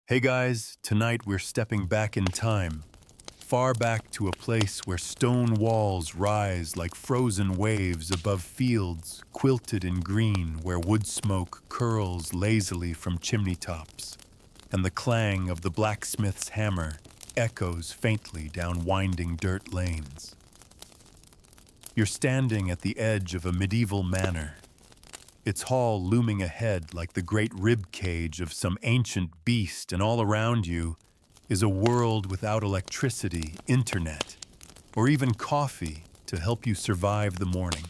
Hey guys, tonight we're stepping back in time, far back to a place where stone walls rise like frozen waves above fields quilted in green where wood smoke curls lazily from chimney tops, and the clang of the blacksmith's hammer echoes faintly down winding dirt lanes. You're standing at the edge of a medieval manor, its hall looming ahead like the great rib cage of some ancient beast, and all around you is a world without electricity, internet, or even coffee to help you survive the morning.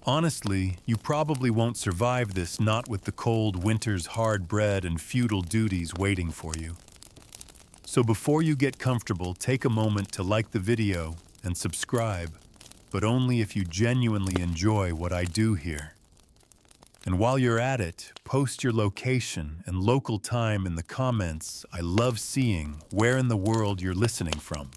Honestly, you probably won't survive this not with the cold winter's hard bread and feudal duties waiting for you. So before you get comfortable, take a moment to like the video and subscribe, but only if you genuinely enjoy what I do here. And while you're at it, post your location and local time in the comments. I love seeing where in the world you're listening from.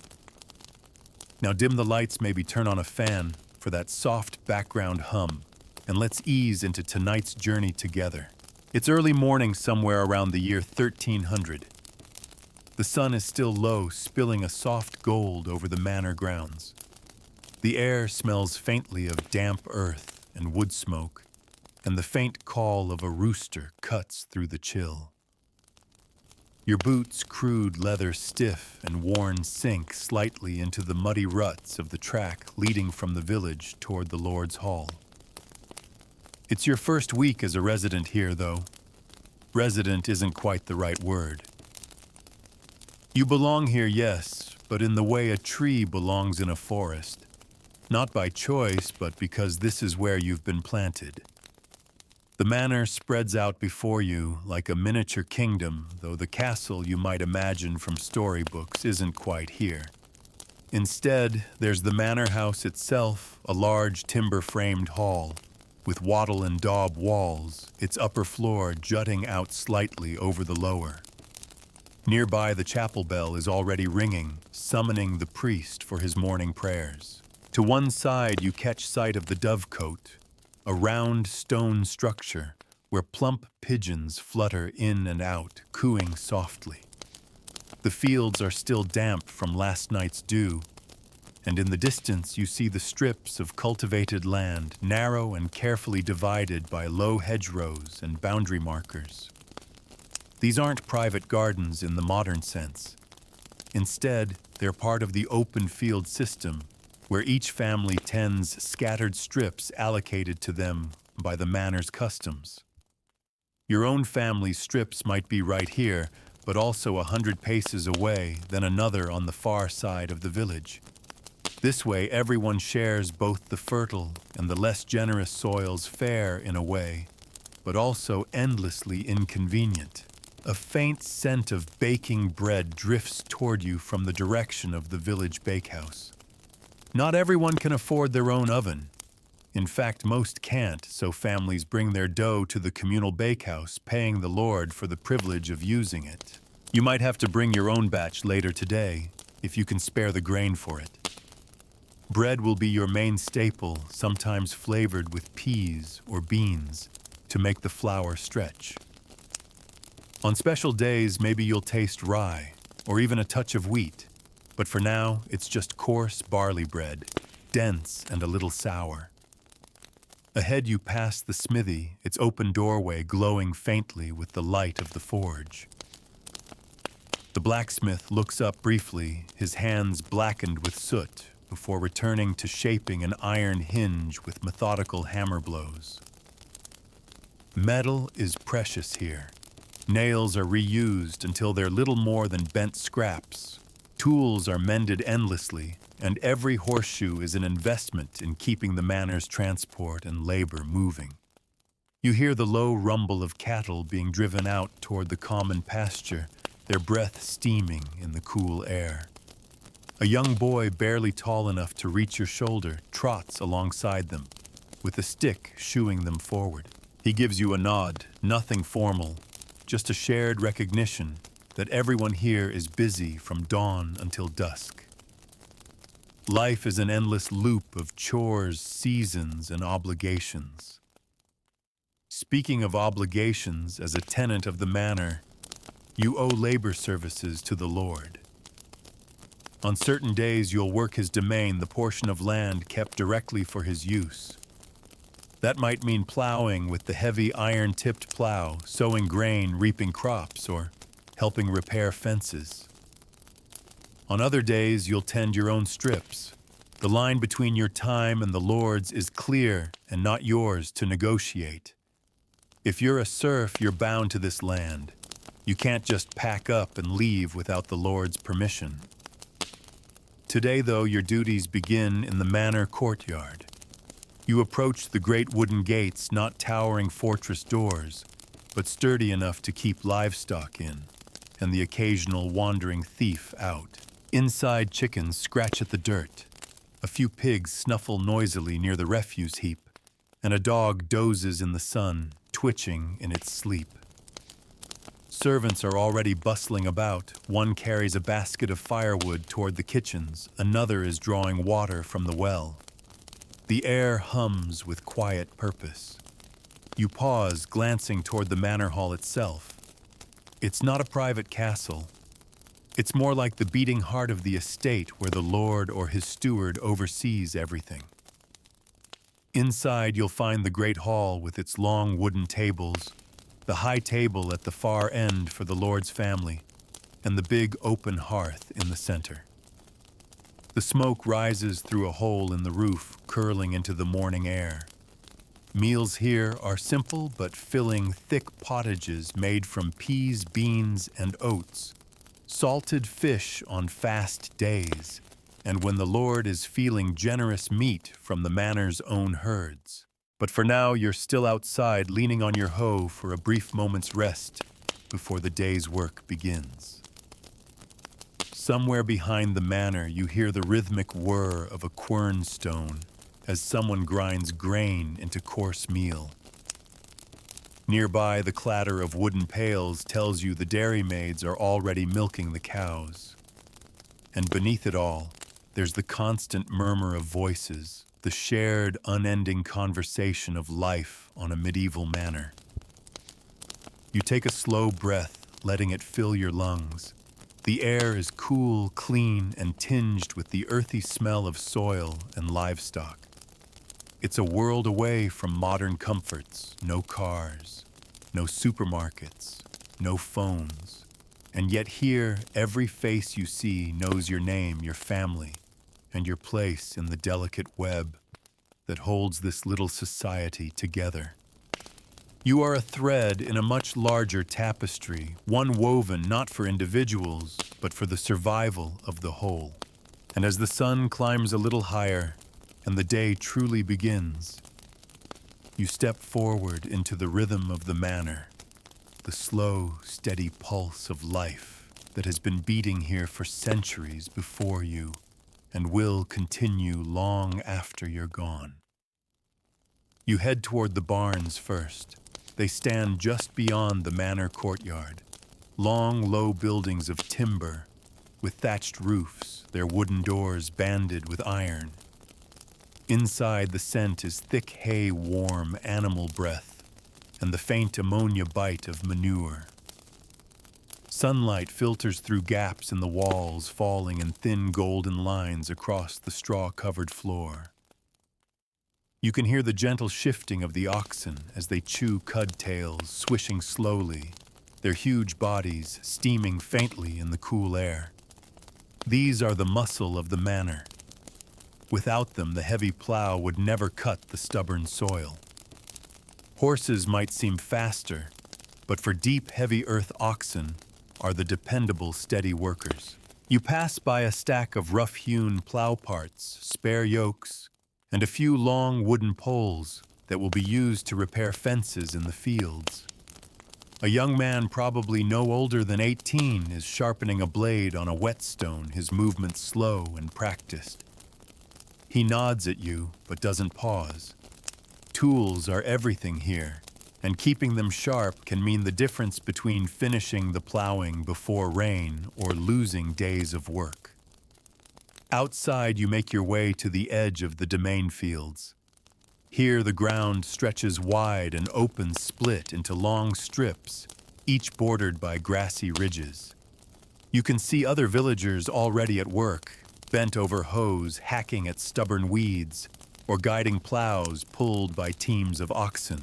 Now dim the lights, maybe turn on a fan for that soft background hum, and let's ease into tonight's journey together. It's early morning somewhere around the year 1300. The sun is still low, spilling a soft gold over the manor grounds. The air smells faintly of damp earth and wood smoke, and the faint call of a rooster cuts through the chill. Your boots, crude leather stiff and worn, sink slightly into the muddy ruts of the track leading from the village toward the Lord's Hall. It's your first week as a resident here, though. Resident isn't quite the right word. You belong here, yes, but in the way a tree belongs in a forest. Not by choice, but because this is where you've been planted. The manor spreads out before you like a miniature kingdom, though the castle you might imagine from storybooks isn't quite here. Instead, there's the manor house itself, a large timber-framed hall, with wattle and daub walls, its upper floor jutting out slightly over the lower. Nearby, the chapel bell is already ringing, summoning the priest for his morning prayers. To one side, you catch sight of the dovecote, a round stone structure where plump pigeons flutter in and out, cooing softly. The fields are still damp from last night's dew, and in the distance you see the strips of cultivated land, narrow and carefully divided by low hedgerows and boundary markers. These aren't private gardens in the modern sense. Instead, they're part of the open field system, where each family tends scattered strips allocated to them by the manor's customs. Your own family's strips might be right here, but also 100 paces away, then another on the far side of the village. This way, everyone shares both the fertile and the less generous soils, fair in a way, but also endlessly inconvenient. A faint scent of baking bread drifts toward you from the direction of the village bakehouse. Not everyone can afford their own oven. In fact, most can't, so families bring their dough to the communal bakehouse, paying the Lord for the privilege of using it. You might have to bring your own batch later today, if you can spare the grain for it. Bread will be your main staple, sometimes flavored with peas or beans, to make the flour stretch. On special days, maybe you'll taste rye, or even a touch of wheat. But for now, it's just coarse barley bread, dense and a little sour. Ahead you pass the smithy, its open doorway glowing faintly with the light of the forge. The blacksmith looks up briefly, his hands blackened with soot, before returning to shaping an iron hinge with methodical hammer blows. Metal is precious here. Nails are reused until they're little more than bent scraps. Tools are mended endlessly, and every horseshoe is an investment in keeping the manor's transport and labor moving. You hear the low rumble of cattle being driven out toward the common pasture, their breath steaming in the cool air. A young boy barely tall enough to reach your shoulder trots alongside them, with a stick shooing them forward. He gives you a nod, nothing formal, just a shared recognition that everyone here is busy from dawn until dusk. Life is an endless loop of chores, seasons, and obligations. Speaking of obligations, as a tenant of the manor, You owe labor services to the Lord. On certain days you'll work his domain, the portion of land kept directly for his use. That might mean plowing with the heavy iron-tipped plow, sowing grain, reaping crops, or helping repair fences. On other days you'll tend your own strips. The line between your time and the Lord's is clear and not yours to negotiate. If you're a serf, you're bound to this land. You can't just pack up and leave without the Lord's permission. Today, though, your duties begin in the manor courtyard. You approach the great wooden gates, not towering fortress doors, but sturdy enough to keep livestock in, and the occasional wandering thief out. Inside, chickens scratch at the dirt. A few pigs snuffle noisily near the refuse heap, and a dog dozes in the sun, twitching in its sleep. Servants are already bustling about. One carries a basket of firewood toward the kitchens. Another is drawing water from the well. The air hums with quiet purpose. You pause, glancing toward the manor hall itself. It's not a private castle. It's more like the beating heart of the estate where the lord or his steward oversees everything. Inside, you'll find the great hall with its long wooden tables, the high table at the far end for the Lord's family, and the big open hearth in the center. The smoke rises through a hole in the roof, curling into the morning air. Meals here are simple but filling, thick pottages made from peas, beans, and oats, salted fish on fast days, and when the Lord is feeling generous meat from the manor's own herds. But for now, you're still outside, leaning on your hoe for a brief moment's rest before the day's work begins. Somewhere behind the manor, you hear the rhythmic whir of a quern stone as someone grinds grain into coarse meal. Nearby, the clatter of wooden pails tells you the dairymaids are already milking the cows. And beneath it all, there's the constant murmur of voices, the shared, unending conversation of life on a medieval manor. You take a slow breath, letting it fill your lungs. The air is cool, clean, and tinged with the earthy smell of soil and livestock. It's a world away from modern comforts, no cars, no supermarkets, no phones. And yet here, every face you see knows your name, your family, and your place in the delicate web that holds this little society together. You are a thread in a much larger tapestry, one woven not for individuals, but for the survival of the whole. And as the sun climbs a little higher and the day truly begins, you step forward into the rhythm of the manor, the slow, steady pulse of life that has been beating here for centuries before you and will continue long after you're gone. You head toward the barns first. They stand just beyond the manor courtyard, long, low buildings of timber with thatched roofs, their wooden doors banded with iron. Inside, the scent is thick hay, warm animal breath, and the faint ammonia bite of manure. Sunlight filters through gaps in the walls, falling in thin golden lines across the straw-covered floor. You can hear the gentle shifting of the oxen as they chew cud tails, swishing slowly, their huge bodies steaming faintly in the cool air. These are the muscle of the manor. Without them, the heavy plow would never cut the stubborn soil. Horses might seem faster, but for deep, heavy earth oxen are the dependable, steady workers. You pass by a stack of rough-hewn plow parts, spare yokes, and a few long wooden poles that will be used to repair fences in the fields. A young man, probably no older than 18, is sharpening a blade on a whetstone, his movements slow and practiced. He nods at you, but doesn't pause. Tools are everything here, and keeping them sharp can mean the difference between finishing the plowing before rain or losing days of work. Outside, you make your way to the edge of the domain fields. Here, the ground stretches wide and open split into long strips, each bordered by grassy ridges. You can see other villagers already at work, bent over hoes, hacking at stubborn weeds, or guiding plows pulled by teams of oxen.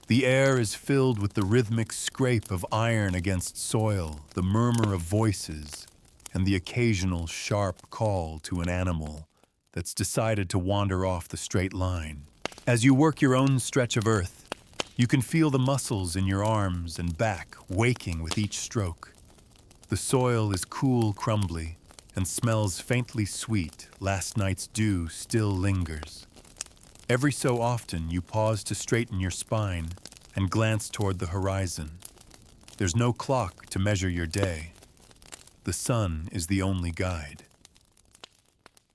The air is filled with the rhythmic scrape of iron against soil, the murmur of voices, and the occasional sharp call to an animal that's decided to wander off the straight line. As you work your own stretch of earth, you can feel the muscles in your arms and back waking with each stroke. The soil is cool, crumbly, and smells faintly sweet. Last night's dew still lingers. Every so often, you pause to straighten your spine and glance toward the horizon. There's no clock to measure your day. The sun is the only guide.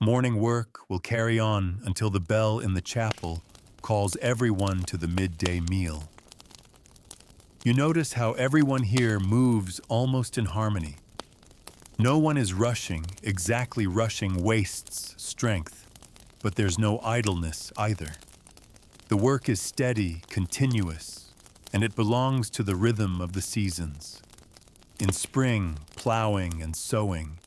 Morning work will carry on until the bell in the chapel calls everyone to the midday meal. You notice how everyone here moves almost in harmony. No one is rushing, exactly rushing wastes strength, but there's no idleness either. The work is steady, continuous, and it belongs to the rhythm of the seasons. In spring, plowing and sowing.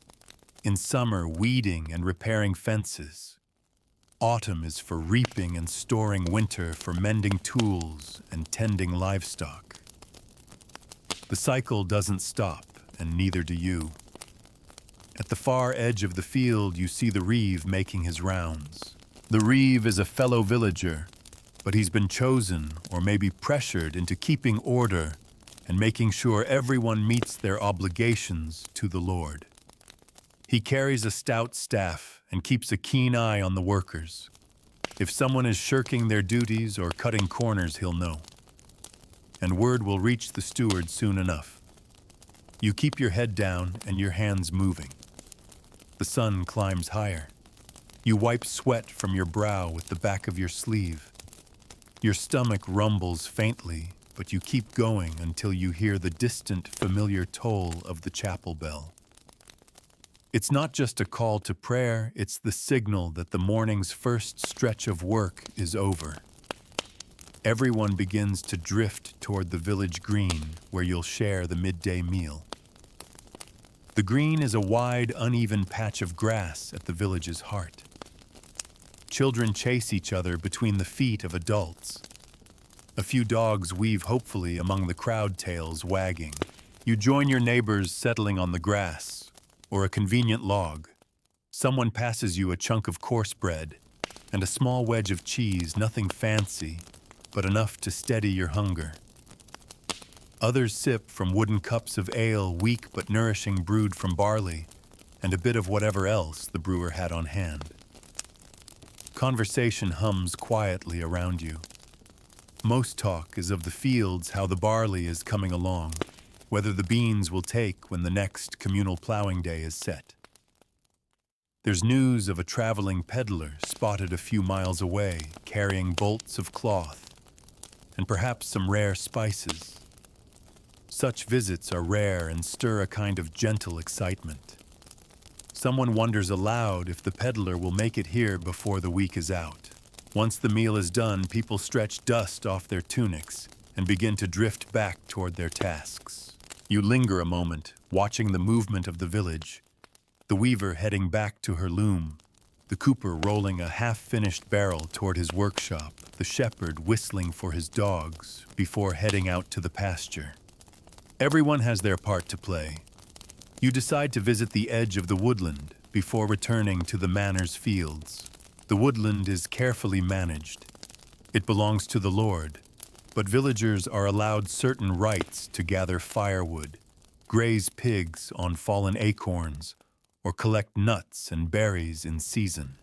In summer, weeding and repairing fences. Autumn is for reaping and storing, winter for mending tools and tending livestock. The cycle doesn't stop, and neither do you. At the far edge of the field, you see the reeve making his rounds. The reeve is a fellow villager, but he's been chosen or maybe pressured into keeping order and making sure everyone meets their obligations to the Lord. He carries a stout staff and keeps a keen eye on the workers. If someone is shirking their duties or cutting corners, he'll know. And word will reach the steward soon enough. You keep your head down and your hands moving. The sun climbs higher. You wipe sweat from your brow with the back of your sleeve. Your stomach rumbles faintly, but you keep going until you hear the distant, familiar toll of the chapel bell. It's not just a call to prayer, it's the signal that the morning's first stretch of work is over. Everyone begins to drift toward the village green, where you'll share the midday meal. The green is a wide, uneven patch of grass at the village's heart. Children chase each other between the feet of adults. A few dogs weave hopefully among the crowd tails wagging. You join your neighbors settling on the grass, or a convenient log. Someone passes you a chunk of coarse bread and a small wedge of cheese, nothing fancy, but enough to steady your hunger. Others sip from wooden cups of ale, weak but nourishing, brewed from barley, and a bit of whatever else the brewer had on hand. Conversation hums quietly around you. Most talk is of the fields, how the barley is coming along, whether the beans will take when the next communal plowing day is set. There's news of a traveling peddler spotted a few miles away, carrying bolts of cloth and perhaps some rare spices. Such visits are rare and stir a kind of gentle excitement. Someone wonders aloud if the peddler will make it here before the week is out. Once the meal is done, people stretch dust off their tunics and begin to drift back toward their tasks. You linger a moment, watching the movement of the village, the weaver heading back to her loom, the cooper rolling a half-finished barrel toward his workshop, the shepherd whistling for his dogs before heading out to the pasture. Everyone has their part to play. You decide to visit the edge of the woodland before returning to the manor's fields. The woodland is carefully managed. It belongs to the Lord, but villagers are allowed certain rights to gather firewood, graze pigs on fallen acorns, or collect nuts and berries in season.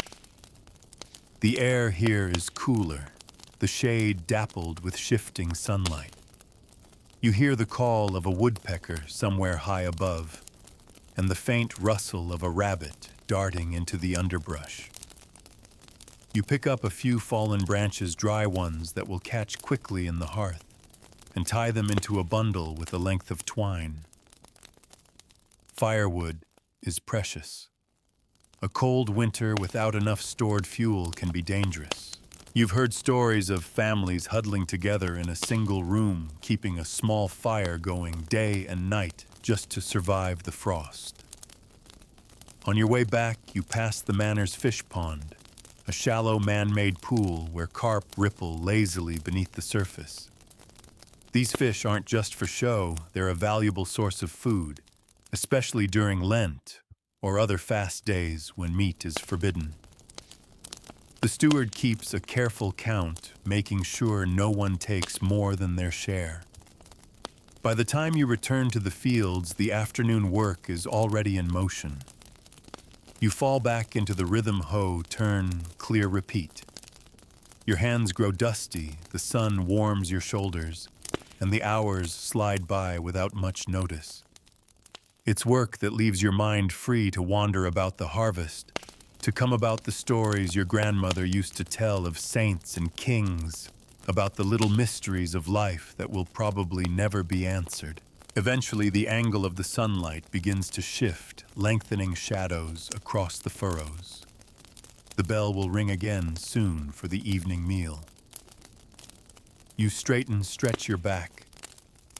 The air here is cooler, the shade dappled with shifting sunlight. You hear the call of a woodpecker somewhere high above, and the faint rustle of a rabbit darting into the underbrush. You pick up a few fallen branches, dry ones that will catch quickly in the hearth, and tie them into a bundle with a length of twine. Firewood is precious. A cold winter without enough stored fuel can be dangerous. You've heard stories of families huddling together in a single room, keeping a small fire going day and night just to survive the frost. On your way back, you pass the manor's fish pond, a shallow man-made pool where carp ripple lazily beneath the surface. These fish aren't just for show, they're a valuable source of food, especially during Lent or other fast days when meat is forbidden. The steward keeps a careful count, making sure no one takes more than their share. By the time you return to the fields, the afternoon work is already in motion. You fall back into the rhythm hoe, turn, clear, repeat. Your hands grow dusty, the sun warms your shoulders, and the hours slide by without much notice. It's work that leaves your mind free to wander about the harvest, to come about the stories your grandmother used to tell of saints and kings, about the little mysteries of life that will probably never be answered. Eventually, the angle of the sunlight begins to shift, lengthening shadows across the furrows. The bell will ring again soon for the evening meal. You straighten, stretch your back,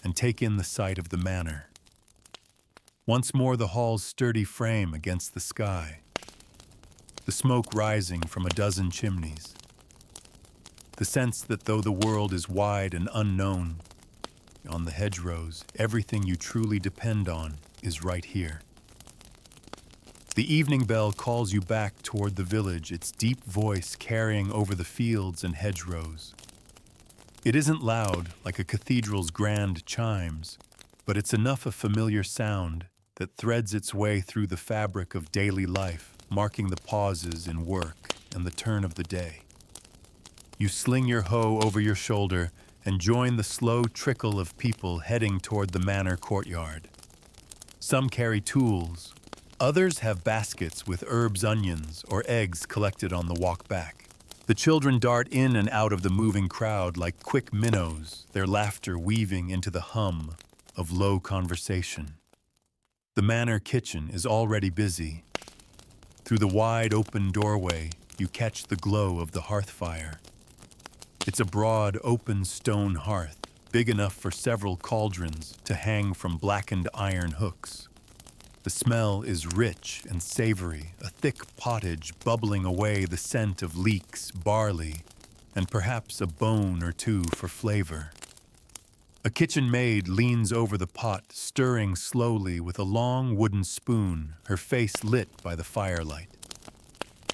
and take in the sight of the manor. Once more the hall's sturdy frame against the sky, the smoke rising from a dozen chimneys. The sense that though the world is wide and unknown, on the hedgerows, everything you truly depend on is right here. The evening bell calls you back toward the village, its deep voice carrying over the fields and hedgerows. It isn't loud like a cathedral's grand chimes, but it's enough a familiar sound that threads its way through the fabric of daily life, marking the pauses in work and the turn of the day. You sling your hoe over your shoulder and join the slow trickle of people heading toward the manor courtyard. Some carry tools, others have baskets with herbs, onions, or eggs collected on the walk back. The children dart in and out of the moving crowd like quick minnows, their laughter weaving into the hum of low conversation. The manor kitchen is already busy. Through the wide open doorway, you catch the glow of the hearth fire. It's a broad, open stone hearth, big enough for several cauldrons to hang from blackened iron hooks. The smell is rich and savory, a thick pottage bubbling away the scent of leeks, barley, and perhaps a bone or two for flavor. A kitchen maid leans over the pot, stirring slowly with a long wooden spoon, her face lit by the firelight.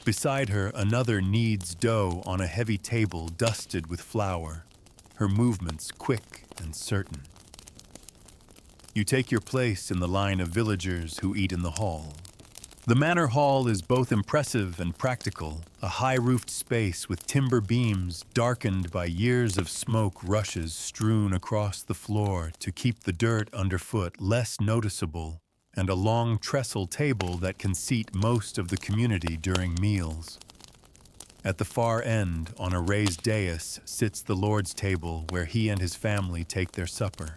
Beside her, another kneads dough on a heavy table dusted with flour, her movements quick and certain. You take your place in the line of villagers who eat in the hall. The manor hall is both impressive and practical, a high-roofed space with timber beams darkened by years of smoke rushes strewn across the floor to keep the dirt underfoot less noticeable, and a long trestle table that can seat most of the community during meals. At the far end, on a raised dais, sits the Lord's table where he and his family take their supper.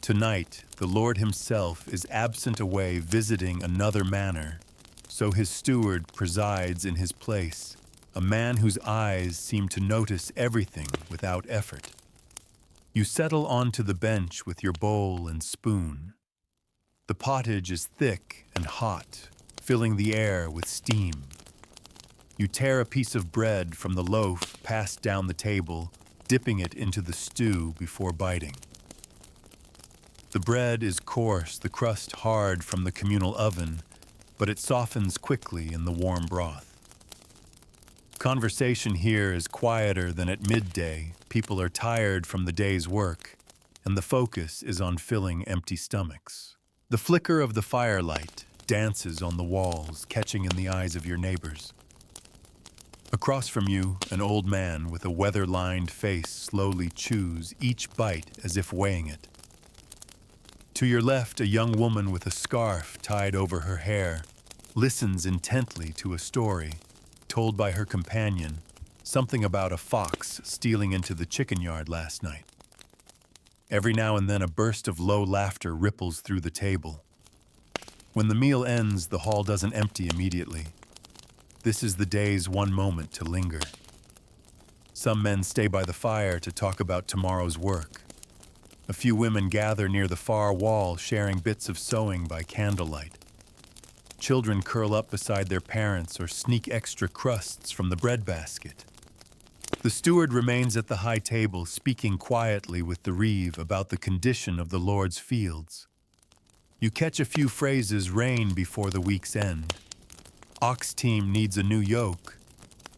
Tonight, the Lord himself is absent away visiting another manor, so his steward presides in his place, a man whose eyes seem to notice everything without effort. You settle onto the bench with your bowl and spoon. The pottage is thick and hot, filling the air with steam. You tear a piece of bread from the loaf passed down the table, dipping it into the stew before biting. The bread is coarse, the crust hard from the communal oven, but it softens quickly in the warm broth. Conversation here is quieter than at midday. People are tired from the day's work, and the focus is on filling empty stomachs. The flicker of the firelight dances on the walls, catching in the eyes of your neighbors. Across from you, an old man with a weather-lined face slowly chews each bite as if weighing it. To your left, a young woman with a scarf tied over her hair listens intently to a story told by her companion, something about a fox stealing into the chicken yard last night. Every now and then a burst of low laughter ripples through the table. When the meal ends, the hall doesn't empty immediately. This is the day's one moment to linger. Some men stay by the fire to talk about tomorrow's work. A few women gather near the far wall, sharing bits of sewing by candlelight. Children curl up beside their parents or sneak extra crusts from the breadbasket. The steward remains at the high table, speaking quietly with the reeve about the condition of the Lord's fields. You catch a few phrases rain before the week's end. Ox team needs a new yoke.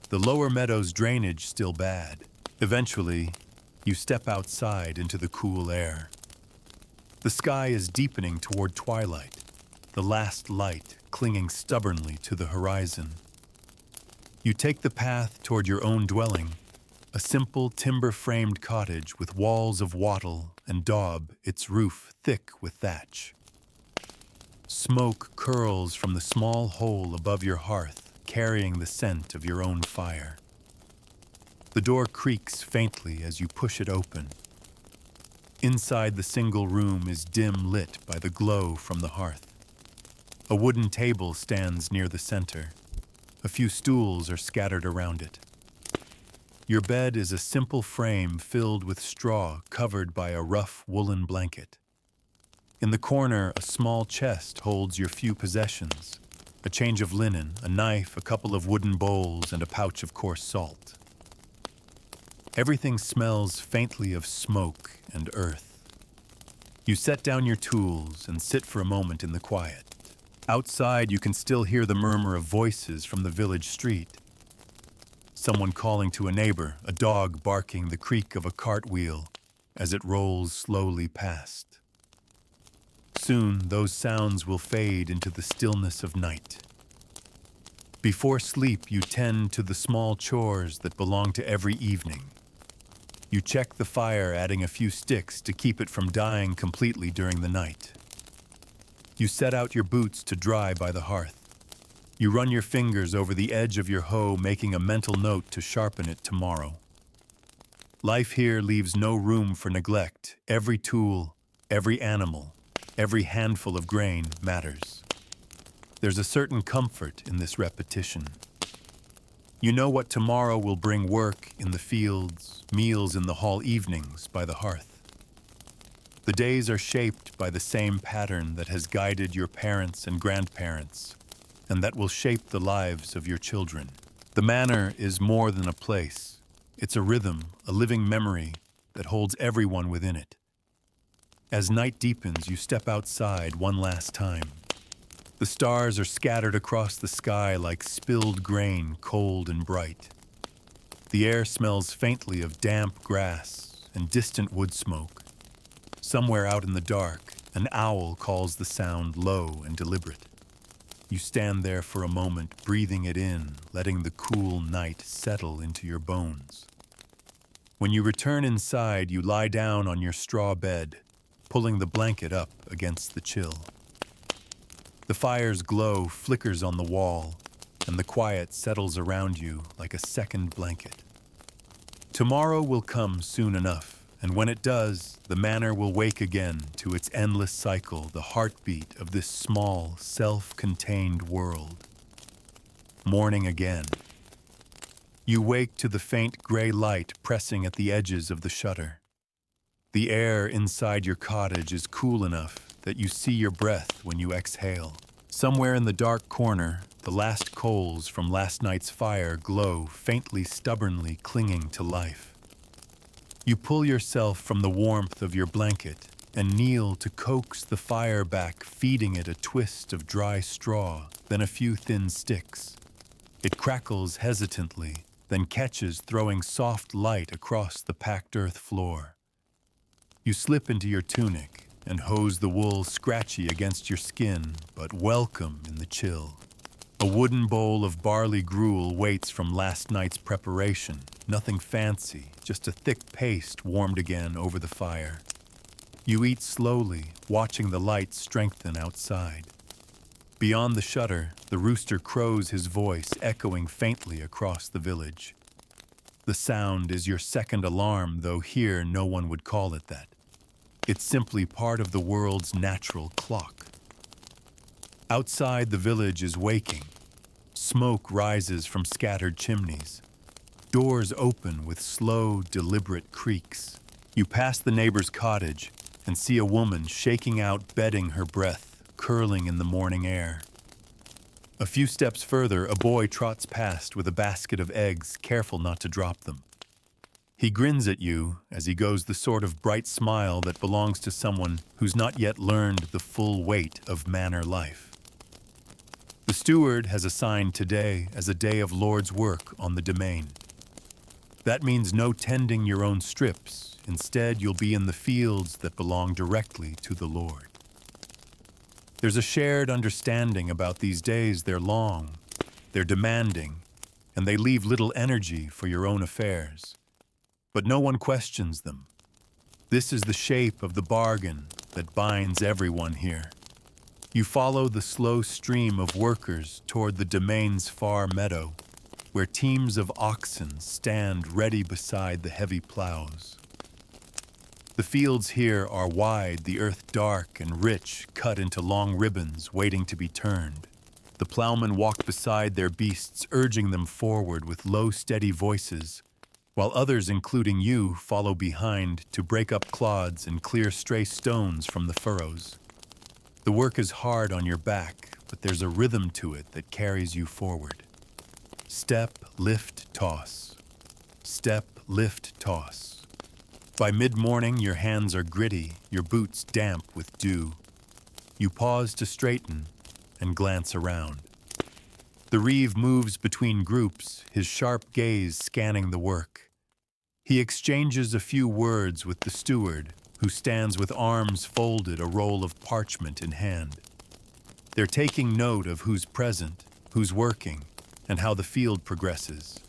The lower meadow's drainage still bad. Eventually, you step outside into the cool air. The sky is deepening toward twilight, the last light clinging stubbornly to the horizon. You take the path toward your own dwelling, a simple timber-framed cottage with walls of wattle and daub, its roof thick with thatch. Smoke curls from the small hole above your hearth, carrying the scent of your own fire. The door creaks faintly as you push it open. Inside the single room is dim lit by the glow from the hearth. A wooden table stands near the center. A few stools are scattered around it. Your bed is a simple frame filled with straw covered by a rough woolen blanket. In the corner, a small chest holds your few possessions: a change of linen, a knife, a couple of wooden bowls, and a pouch of coarse salt. Everything smells faintly of smoke and earth. You set down your tools and sit for a moment in the quiet. Outside, you can still hear the murmur of voices from the village street. Someone calling to a neighbor, a dog barking the creak of a cartwheel as it rolls slowly past. Soon, those sounds will fade into the stillness of night. Before sleep, you tend to the small chores that belong to every evening. You check the fire, adding a few sticks to keep it from dying completely during the night. You set out your boots to dry by the hearth. You run your fingers over the edge of your hoe, making a mental note to sharpen it tomorrow. Life here leaves no room for neglect. Every tool, every animal, every handful of grain matters. There's a certain comfort in this repetition. You know what tomorrow will bring: work in the fields, meals in the hall, evenings by the hearth. The days are shaped by the same pattern that has guided your parents and grandparents, and that will shape the lives of your children. The manor is more than a place. It's a rhythm, a living memory that holds everyone within it. As night deepens, you step outside one last time. The stars are scattered across the sky like spilled grain, cold and bright. The air smells faintly of damp grass and distant wood smoke. Somewhere out in the dark, an owl calls the sound low and deliberate. You stand there for a moment, breathing it in, letting the cool night settle into your bones. When you return inside, you lie down on your straw bed, pulling the blanket up against the chill. The fire's glow flickers on the wall, and the quiet settles around you like a second blanket. Tomorrow will come soon enough, and when it does, the manor will wake again to its endless cycle, the heartbeat of this small, self-contained world. Morning again. You wake to the faint gray light pressing at the edges of the shutter. The air inside your cottage is cool enough that you see your breath when you exhale. Somewhere in the dark corner, the last coals from last night's fire glow, faintly, stubbornly clinging to life. You pull yourself from the warmth of your blanket and kneel to coax the fire back, feeding it a twist of dry straw, then a few thin sticks. It crackles hesitantly, then catches, throwing soft light across the packed earth floor. You slip into your tunic and hose the wool scratchy against your skin, but welcome in the chill. A wooden bowl of barley gruel waits from last night's preparation. Nothing fancy, just a thick paste warmed again over the fire. You eat slowly, watching the light strengthen outside. Beyond the shutter, the rooster crows, his voice echoing faintly across the village. The sound is your second alarm, though here no one would call it that. It's simply part of the world's natural clock. Outside, the village is waking. Smoke rises from scattered chimneys. Doors open with slow, deliberate creaks. You pass the neighbor's cottage and see a woman shaking out bedding, her breath curling in the morning air. A few steps further, a boy trots past with a basket of eggs, careful not to drop them. He grins at you as he goes, the sort of bright smile that belongs to someone who's not yet learned the full weight of manor life. The steward has assigned today as a day of Lord's work on the domain. That means no tending your own strips. Instead, you'll be in the fields that belong directly to the Lord. There's a shared understanding about these days. They're long, they're demanding, and they leave little energy for your own affairs. But no one questions them. This is the shape of the bargain that binds everyone here. You follow the slow stream of workers toward the domain's far meadow, where teams of oxen stand ready beside the heavy plows. The fields here are wide, the earth dark and rich, cut into long ribbons waiting to be turned. The plowmen walk beside their beasts, urging them forward with low, steady voices, while others, including you, follow behind to break up clods and clear stray stones from the furrows. The work is hard on your back, but there's a rhythm to it that carries you forward. Step, lift, toss. Step, lift, toss. By mid-morning, your hands are gritty, your boots damp with dew. You pause to straighten and glance around. The reeve moves between groups, his sharp gaze scanning the work. He exchanges a few words with the steward, who stands with arms folded, a roll of parchment in hand. They're taking note of who's present, who's working, and how the field progresses.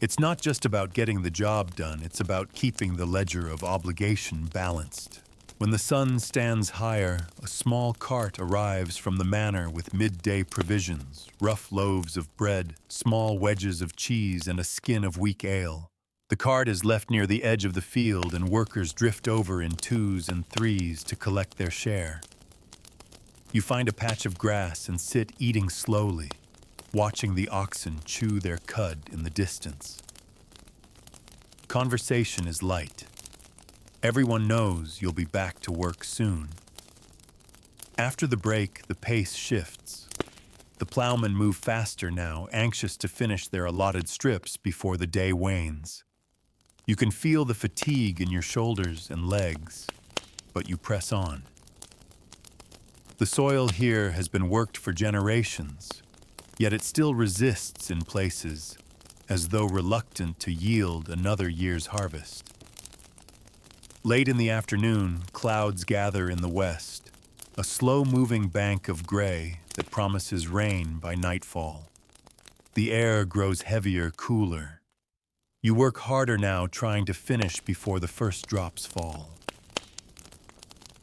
It's not just about getting the job done, it's about keeping the ledger of obligation balanced. When the sun stands higher, a small cart arrives from the manor with midday provisions, rough loaves of bread, small wedges of cheese, and a skin of weak ale. The cart is left near the edge of the field, and workers drift over in twos and threes to collect their share. You find a patch of grass and sit eating slowly, watching the oxen chew their cud in the distance. Conversation is light. Everyone knows you'll be back to work soon. After the break, the pace shifts. The plowmen move faster now, anxious to finish their allotted strips before the day wanes. You can feel the fatigue in your shoulders and legs, but you press on. The soil here has been worked for generations, yet it still resists in places, as though reluctant to yield another year's harvest. Late in the afternoon, clouds gather in the west, a slow-moving bank of gray that promises rain by nightfall. The air grows heavier, cooler. You work harder now, trying to finish before the first drops fall.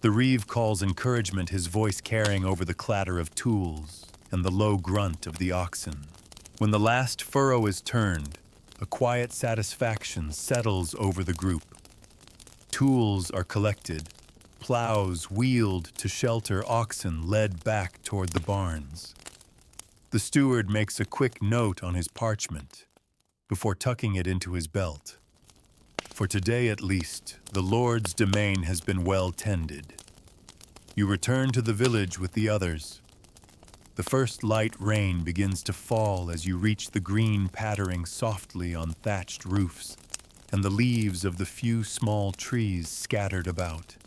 The reeve calls encouragement, his voice carrying over the clatter of tools and the low grunt of the oxen. When the last furrow is turned, a quiet satisfaction settles over the group. Tools are collected, plows wheeled to shelter oxen led back toward the barns. The steward makes a quick note on his parchment before tucking it into his belt. For today at least, the Lord's domain has been well tended. You return to the village with the others. The first light rain begins to fall as you reach the green pattering softly on thatched roofs and the leaves of the few small trees scattered about.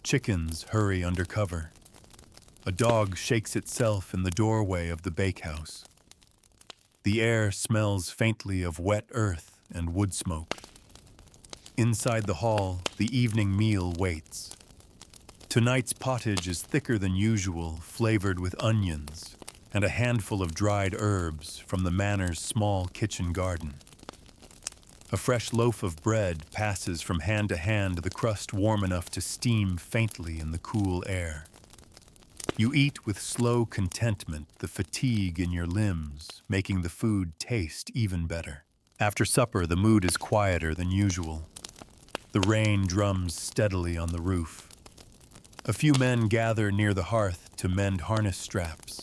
Chickens hurry under cover. A dog shakes itself in the doorway of the bakehouse. The air smells faintly of wet earth and wood smoke. Inside the hall, the evening meal waits. Tonight's pottage is thicker than usual, flavored with onions and a handful of dried herbs from the manor's small kitchen garden. A fresh loaf of bread passes from hand to hand, the crust warm enough to steam faintly in the cool air. You eat with slow contentment, the fatigue in your limbs making the food taste even better. After supper, the mood is quieter than usual. The rain drums steadily on the roof. A few men gather near the hearth to mend harness straps.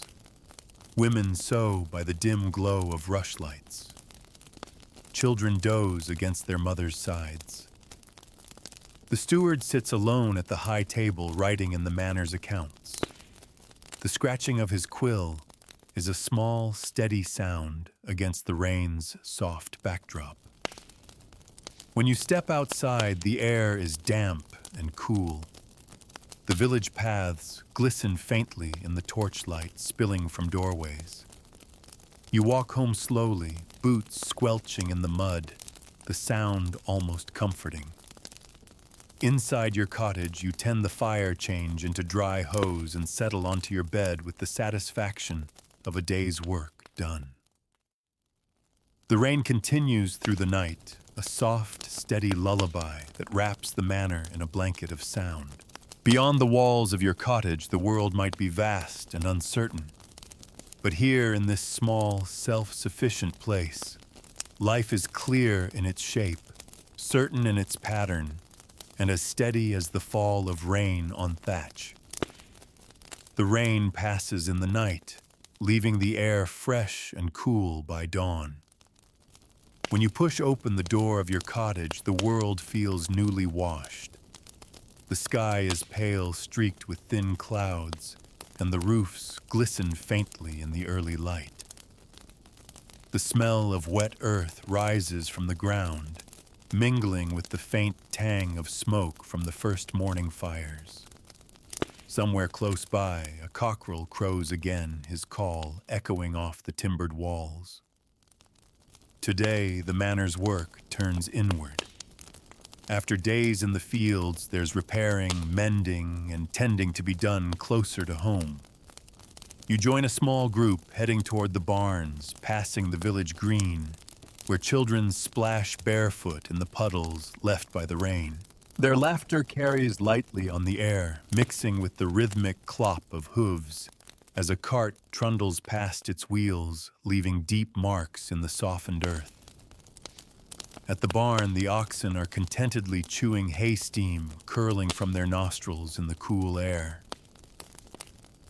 Women sew by the dim glow of rushlights. children doze against their mother's sides. The steward sits alone at the high table writing in the manor's accounts. The scratching of his quill is a small, steady sound against the rain's soft backdrop. When you step outside, the air is damp and cool. The village paths glisten faintly in the torchlight spilling from doorways. You walk home slowly, boots squelching in the mud, the sound almost comforting. Inside your cottage, you tend the fire change into dry hose and settle onto your bed with the satisfaction of a day's work done. The rain continues through the night, a soft, steady lullaby that wraps the manor in a blanket of sound. Beyond the walls of your cottage, the world might be vast and uncertain. But here in this small, self-sufficient place, life is clear in its shape, certain in its pattern, and as steady as the fall of rain on thatch. The rain passes in the night, leaving the air fresh and cool by dawn. When you push open the door of your cottage, the world feels newly washed. The sky is pale, streaked with thin clouds, and the roofs glisten faintly in the early light. The smell of wet earth rises from the ground, mingling with the faint tang of smoke from the first morning fires. Somewhere close by, a cockerel crows again, his call echoing off the timbered walls. Today, the manor's work turns inward. After days in the fields, there's repairing, mending, and tending to be done closer to home. You join a small group heading toward the barns, passing the village green, where children splash barefoot in the puddles left by the rain. Their laughter carries lightly on the air, mixing with the rhythmic clop of hooves as a cart trundles past its wheels, leaving deep marks in the softened earth. At the barn, the oxen are contentedly chewing hay steam curling from their nostrils in the cool air.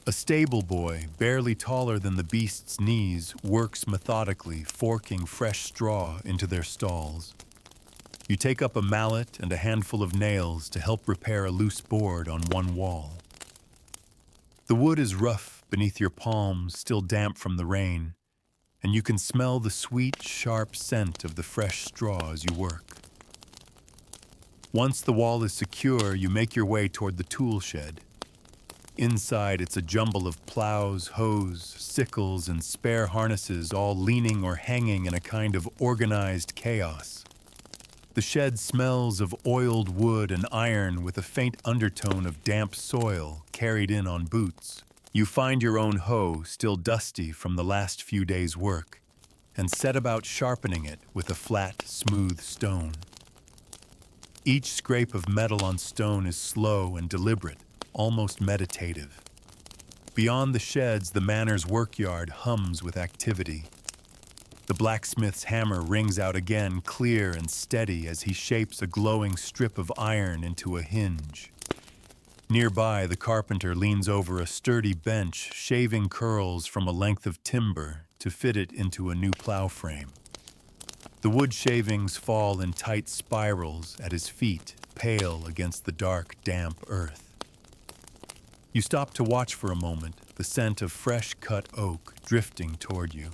A stable boy, barely taller than the beast's knees, works methodically, forking fresh straw into their stalls. You take up a mallet and a handful of nails to help repair a loose board on one wall. The wood is rough beneath your palms, still damp from the rain, and you can smell the sweet, sharp scent of the fresh straw as you work. Once the wall is secure, you make your way toward the tool shed. Inside, it's a jumble of plows, hoes, sickles, and spare harnesses, all leaning or hanging in a kind of organized chaos. The shed smells of oiled wood and iron with a faint undertone of damp soil carried in on boots. You find your own hoe, still dusty from the last few days' work, and set about sharpening it with a flat, smooth stone. Each scrape of metal on stone is slow and deliberate, almost meditative. Beyond the sheds, the manor's workyard hums with activity. The blacksmith's hammer rings out again, clear and steady, as he shapes a glowing strip of iron into a hinge. Nearby, the carpenter leans over a sturdy bench, shaving curls from a length of timber to fit it into a new plow frame. The wood shavings fall in tight spirals at his feet, pale against the dark, damp earth. You stop to watch for a moment, the scent of fresh cut oak drifting toward you.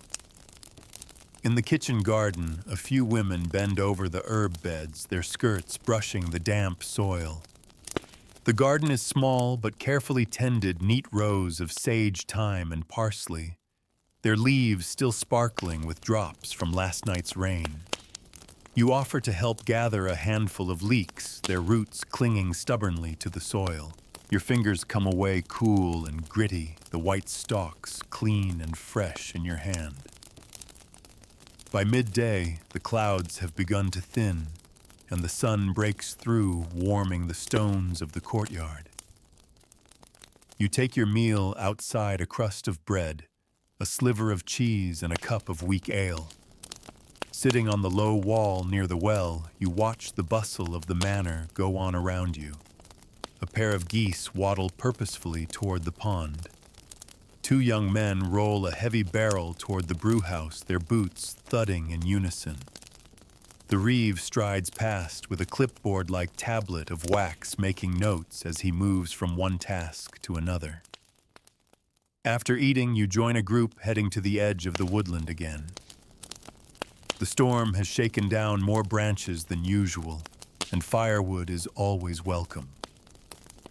In the kitchen garden, a few women bend over the herb beds, their skirts brushing the damp soil. The garden is small but carefully tended, neat rows of sage, thyme, and parsley, their leaves still sparkling with drops from last night's rain. You offer to help gather a handful of leeks, their roots clinging stubbornly to the soil. Your fingers come away cool and gritty, the white stalks clean and fresh in your hand. By midday, the clouds have begun to thin, and the sun breaks through, warming the stones of the courtyard. You take your meal outside, a crust of bread, a sliver of cheese, and a cup of weak ale. Sitting on the low wall near the well, you watch the bustle of the manor go on around you. A pair of geese waddle purposefully toward the pond. Two young men roll a heavy barrel toward the brewhouse, their boots thudding in unison. The reeve strides past with a clipboard-like tablet of wax making notes as he moves from one task to another. After eating, you join a group heading to the edge of the woodland again. The storm has shaken down more branches than usual, and firewood is always welcome.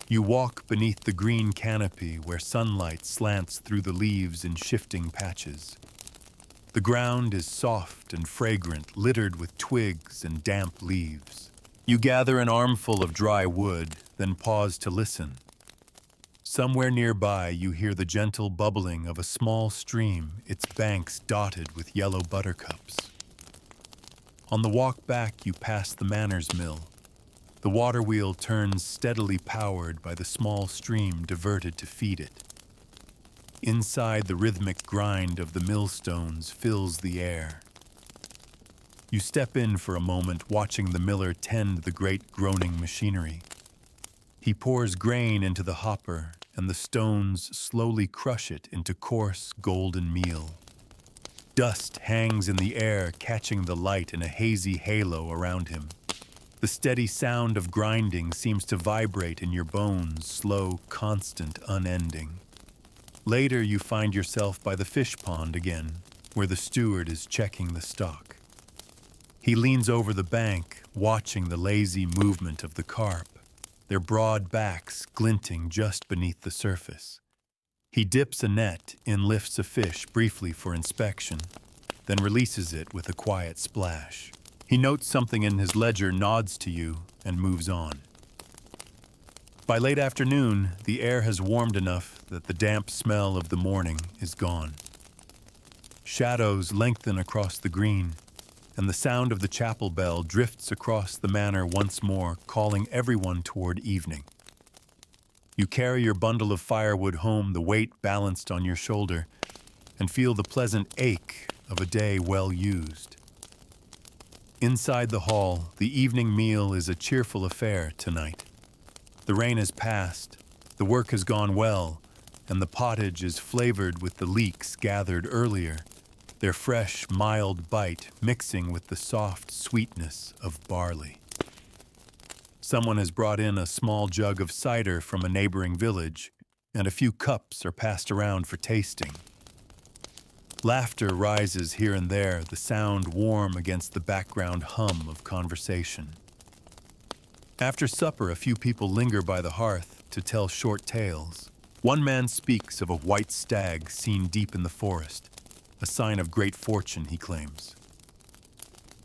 You walk beneath the green canopy where sunlight slants through the leaves in shifting patches. The ground is soft and fragrant, littered with twigs and damp leaves. You gather an armful of dry wood, then pause to listen. Somewhere nearby, you hear the gentle bubbling of a small stream, its banks dotted with yellow buttercups. On the walk back, you pass the manor's mill. The water wheel turns steadily, powered by the small stream diverted to feed it. Inside, the rhythmic grind of the millstones fills the air. You step in for a moment, watching the miller tend the great groaning machinery. He pours grain into the hopper, and the stones slowly crush it into coarse, golden meal. Dust hangs in the air, catching the light in a hazy halo around him. The steady sound of grinding seems to vibrate in your bones, slow, constant, unending. Later, you find yourself by the fish pond again, where the steward is checking the stock. He leans over the bank, watching the lazy movement of the carp, their broad backs glinting just beneath the surface. He dips a net and lifts a fish briefly for inspection, then releases it with a quiet splash. He notes something in his ledger, nods to you, and moves on. By late afternoon, the air has warmed enough that the damp smell of the morning is gone. Shadows lengthen across the green, and the sound of the chapel bell drifts across the manor once more, calling everyone toward evening. You carry your bundle of firewood home, the weight balanced on your shoulder, and feel the pleasant ache of a day well used. Inside the hall, the evening meal is a cheerful affair tonight. The rain has passed, the work has gone well, and the pottage is flavored with the leeks gathered earlier, their fresh, mild bite mixing with the soft sweetness of barley. Someone has brought in a small jug of cider from a neighboring village, and a few cups are passed around for tasting. Laughter rises here and there, the sound warm against the background hum of conversation. After supper, a few people linger by the hearth to tell short tales. One man speaks of a white stag seen deep in the forest, a sign of great fortune, he claims.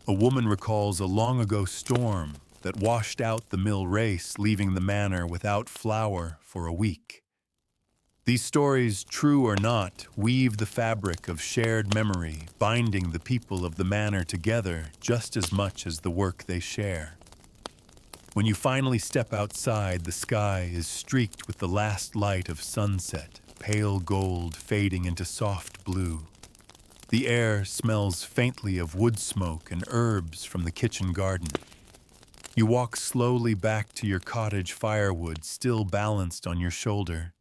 A woman recalls a long-ago storm that washed out the mill race, leaving the manor without flour for a week. These stories, true or not, weave the fabric of shared memory, binding the people of the manor together just as much as the work they share. When you finally step outside, the sky is streaked with the last light of sunset, pale gold fading into soft blue. The air smells faintly of wood smoke and herbs from the kitchen garden. You walk slowly back to your cottage firewood, still balanced on your shoulder,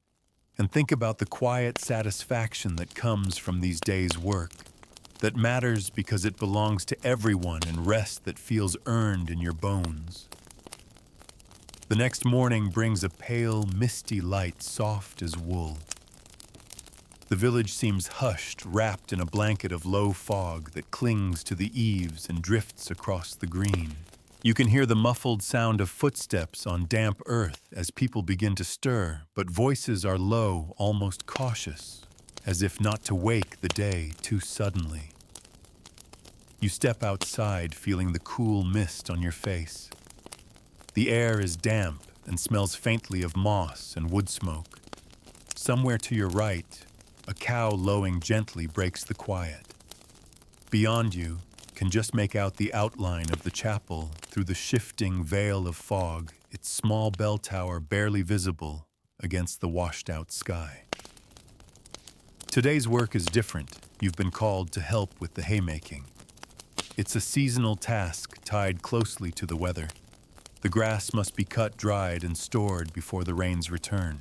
and think about the quiet satisfaction that comes from these days' work, that matters because it belongs to everyone, and rest that feels earned in your bones. The next morning brings a pale, misty light, soft as wool. The village seems hushed, wrapped in a blanket of low fog that clings to the eaves and drifts across the green. You can hear the muffled sound of footsteps on damp earth as people begin to stir, but voices are low, almost cautious, as if not to wake the day too suddenly. You step outside, feeling the cool mist on your face. The air is damp and smells faintly of moss and wood smoke. Somewhere to your right, a cow lowing gently breaks the quiet. Beyond you, can just make out the outline of the chapel through the shifting veil of fog, its small bell tower barely visible against the washed-out sky. Today's work is different. You've been called to help with the haymaking. It's a seasonal task tied closely to the weather. The grass must be cut, dried, and stored before the rains return.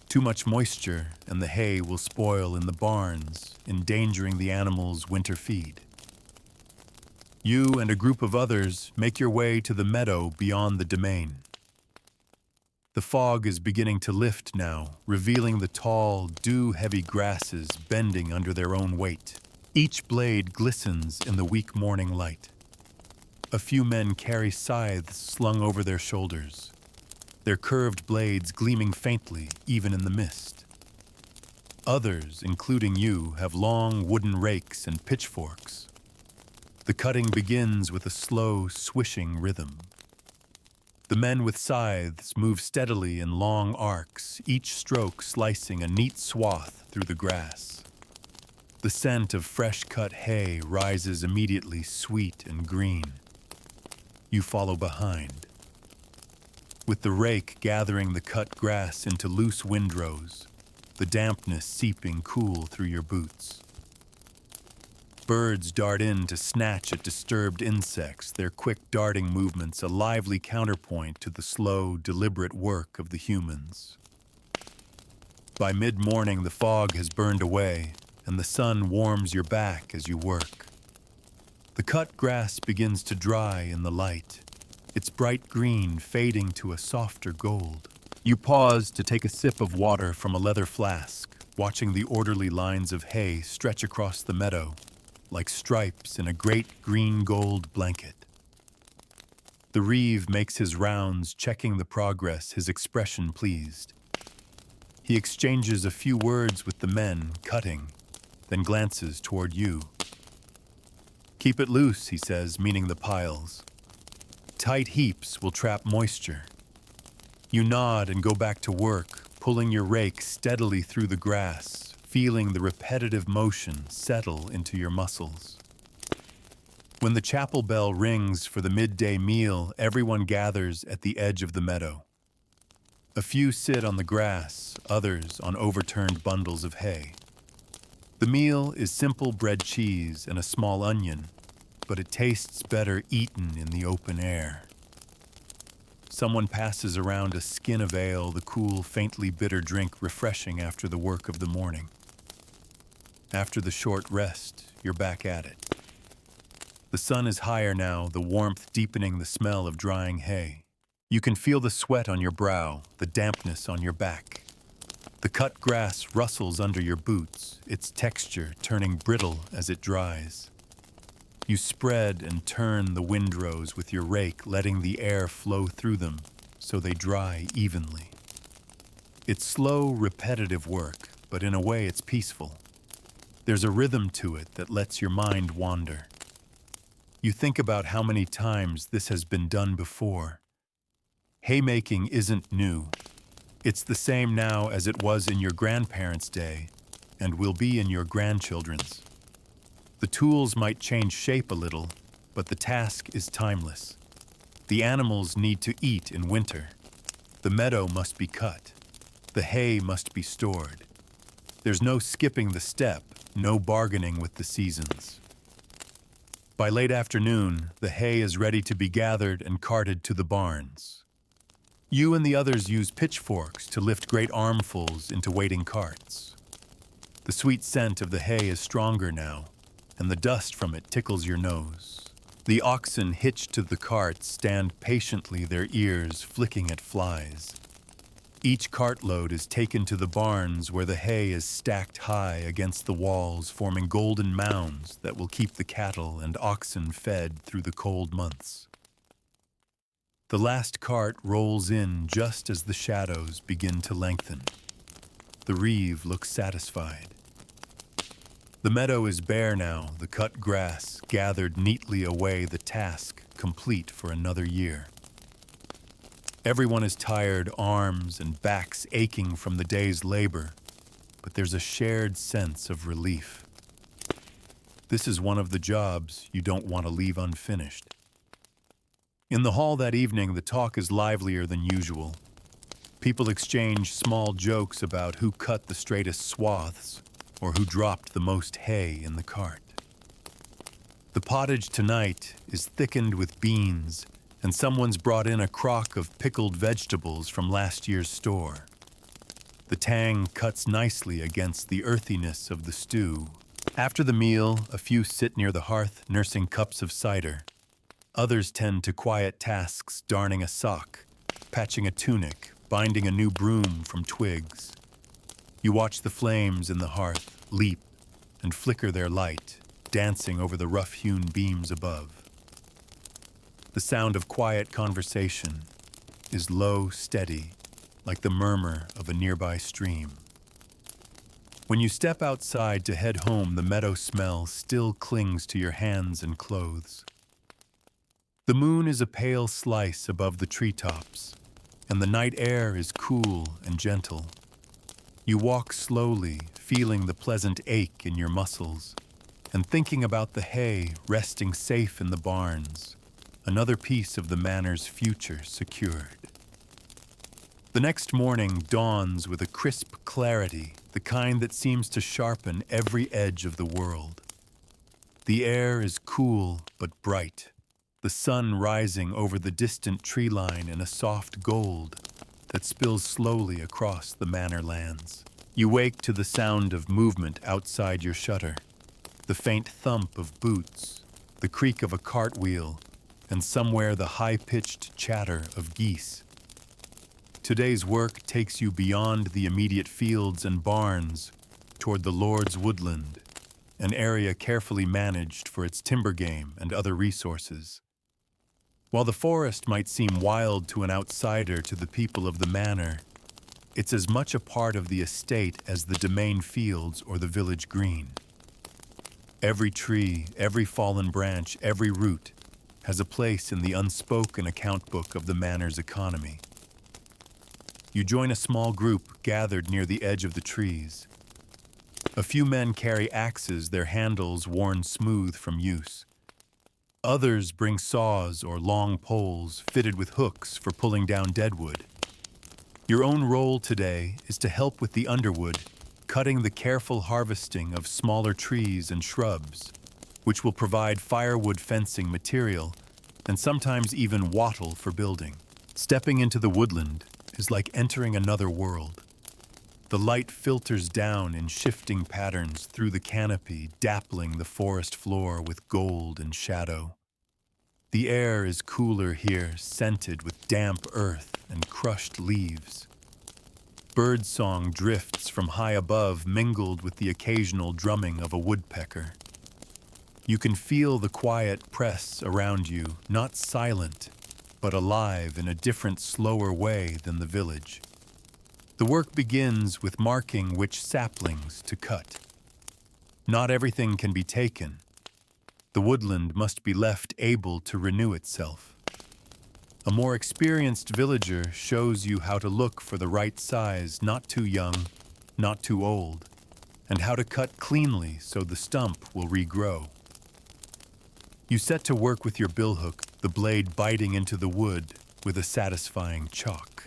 Too much moisture, and the hay will spoil in the barns, endangering the animals' winter feed. You and a group of others make your way to the meadow beyond the domain. The fog is beginning to lift now, revealing the tall, dew-heavy grasses bending under their own weight. Each blade glistens in the weak morning light. A few men carry scythes slung over their shoulders, their curved blades gleaming faintly even in the mist. Others, including you, have long wooden rakes and pitchforks. The cutting begins with a slow, swishing rhythm. The men with scythes move steadily in long arcs, each stroke slicing a neat swath through the grass. The scent of fresh-cut hay rises immediately sweet and green. You follow behind, with the rake gathering the cut grass into loose windrows, the dampness seeping cool through your boots. Birds dart in to snatch at disturbed insects, their quick darting movements a lively counterpoint to the slow, deliberate work of the humans. By mid-morning, the fog has burned away, and the sun warms your back as you work. The cut grass begins to dry in the light, its bright green fading to a softer gold. You pause to take a sip of water from a leather flask, watching the orderly lines of hay stretch across the meadow, like stripes in a great green-gold blanket. The reeve makes his rounds, checking the progress, his expression pleased. He exchanges a few words with the men, cutting, then glances toward you. "Keep it loose," he says, meaning the piles. "Tight heaps will trap moisture." You nod and go back to work, pulling your rake steadily through the grass, feeling the repetitive motion settle into your muscles. When the chapel bell rings for the midday meal, everyone gathers at the edge of the meadow. A few sit on the grass, others on overturned bundles of hay. The meal is simple bread cheese and a small onion, but it tastes better eaten in the open air. Someone passes around a skin of ale, the cool, faintly bitter drink refreshing after the work of the morning. After the short rest, you're back at it. The sun is higher now, the warmth deepening the smell of drying hay. You can feel the sweat on your brow, the dampness on your back. The cut grass rustles under your boots, its texture turning brittle as it dries. You spread and turn the windrows with your rake, letting the air flow through them so they dry evenly. It's slow, repetitive work, but in a way it's peaceful. There's a rhythm to it that lets your mind wander. You think about how many times this has been done before. Haymaking isn't new. It's the same now as it was in your grandparents' day, and will be in your grandchildren's. The tools might change shape a little, but the task is timeless. The animals need to eat in winter. The meadow must be cut. The hay must be stored. There's no skipping the step, no bargaining with the seasons. By late afternoon, the hay is ready to be gathered and carted to the barns. You and the others use pitchforks to lift great armfuls into waiting carts. The sweet scent of the hay is stronger now, and the dust from it tickles your nose. The oxen hitched to the carts stand patiently, their ears flicking at flies. Each cartload is taken to the barns where the hay is stacked high against the walls, forming golden mounds that will keep the cattle and oxen fed through the cold months. The last cart rolls in just as the shadows begin to lengthen. The reeve looks satisfied. The meadow is bare now, the cut grass gathered neatly away, the task complete for another year. Everyone is tired, arms and backs aching from the day's labor, but there's a shared sense of relief. This is one of the jobs you don't want to leave unfinished. In the hall that evening, the talk is livelier than usual. People exchange small jokes about who cut the straightest swaths or who dropped the most hay in the cart. The pottage tonight is thickened with beans, and someone's brought in a crock of pickled vegetables from last year's store. The tang cuts nicely against the earthiness of the stew. After the meal, a few sit near the hearth, nursing cups of cider. Others tend to quiet tasks, darning a sock, patching a tunic, binding a new broom from twigs. You watch the flames in the hearth leap and flicker their light, dancing over the rough-hewn beams above. The sound of quiet conversation is low, steady, like the murmur of a nearby stream. When you step outside to head home, the meadow smell still clings to your hands and clothes. The moon is a pale slice above the treetops, and the night air is cool and gentle. You walk slowly, feeling the pleasant ache in your muscles, and thinking about the hay resting safe in the barns, another piece of the manor's future secured. The next morning dawns with a crisp clarity, the kind that seems to sharpen every edge of the world. The air is cool but bright, the sun rising over the distant tree line in a soft gold that spills slowly across the manor lands. You wake to the sound of movement outside your shutter, the faint thump of boots, the creak of a cartwheel, and somewhere the high-pitched chatter of geese. Today's work takes you beyond the immediate fields and barns toward the Lord's woodland, an area carefully managed for its timber game and other resources. While the forest might seem wild to an outsider to the people of the manor, it's as much a part of the estate as the domain fields or the village green. Every tree, every fallen branch, every root has a place in the unspoken account book of the manor's economy. You join a small group gathered near the edge of the trees. A few men carry axes, their handles worn smooth from use. Others bring saws or long poles fitted with hooks for pulling down deadwood. Your own role today is to help with the underwood, cutting the careful harvesting of smaller trees and shrubs, which will provide firewood fencing material and sometimes even wattle for building. Stepping into the woodland is like entering another world. The light filters down in shifting patterns through the canopy, dappling the forest floor with gold and shadow. The air is cooler here, scented with damp earth and crushed leaves. Birdsong drifts from high above, mingled with the occasional drumming of a woodpecker. You can feel the quiet press around you, not silent, but alive in a different, slower way than the village. The work begins with marking which saplings to cut. Not everything can be taken. The woodland must be left able to renew itself. A more experienced villager shows you how to look for the right size, not too young, not too old, and how to cut cleanly so the stump will regrow. You set to work with your billhook, the blade biting into the wood with a satisfying chalk.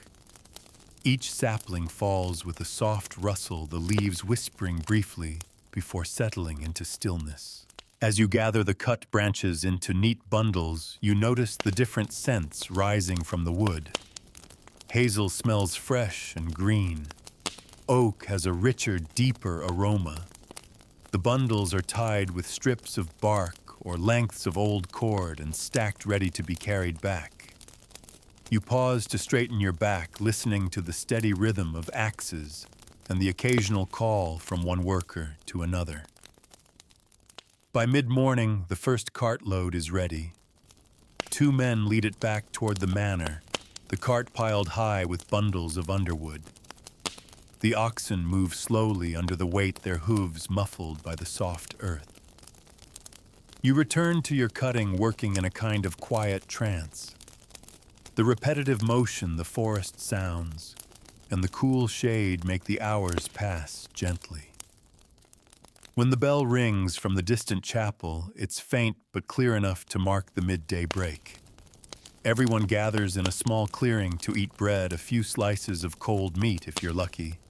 Each sapling falls with a soft rustle, the leaves whispering briefly before settling into stillness. As you gather the cut branches into neat bundles, you notice the different scents rising from the wood. Hazel smells fresh and green. Oak has a richer, deeper aroma. The bundles are tied with strips of bark or lengths of old cord and stacked ready to be carried back. You pause to straighten your back, listening to the steady rhythm of axes and the occasional call from one worker to another. By mid-morning, the first cartload is ready. 2 men lead it back toward the manor, the cart piled high with bundles of underwood. The oxen move slowly under the weight, their hooves muffled by the soft earth. You return to your cutting, working in a kind of quiet trance. The repetitive motion, the forest sounds, and the cool shade make the hours pass gently. When the bell rings from the distant chapel, it's faint but clear enough to mark the midday break. Everyone gathers in a small clearing to eat bread, a few slices of cold meat if you're lucky,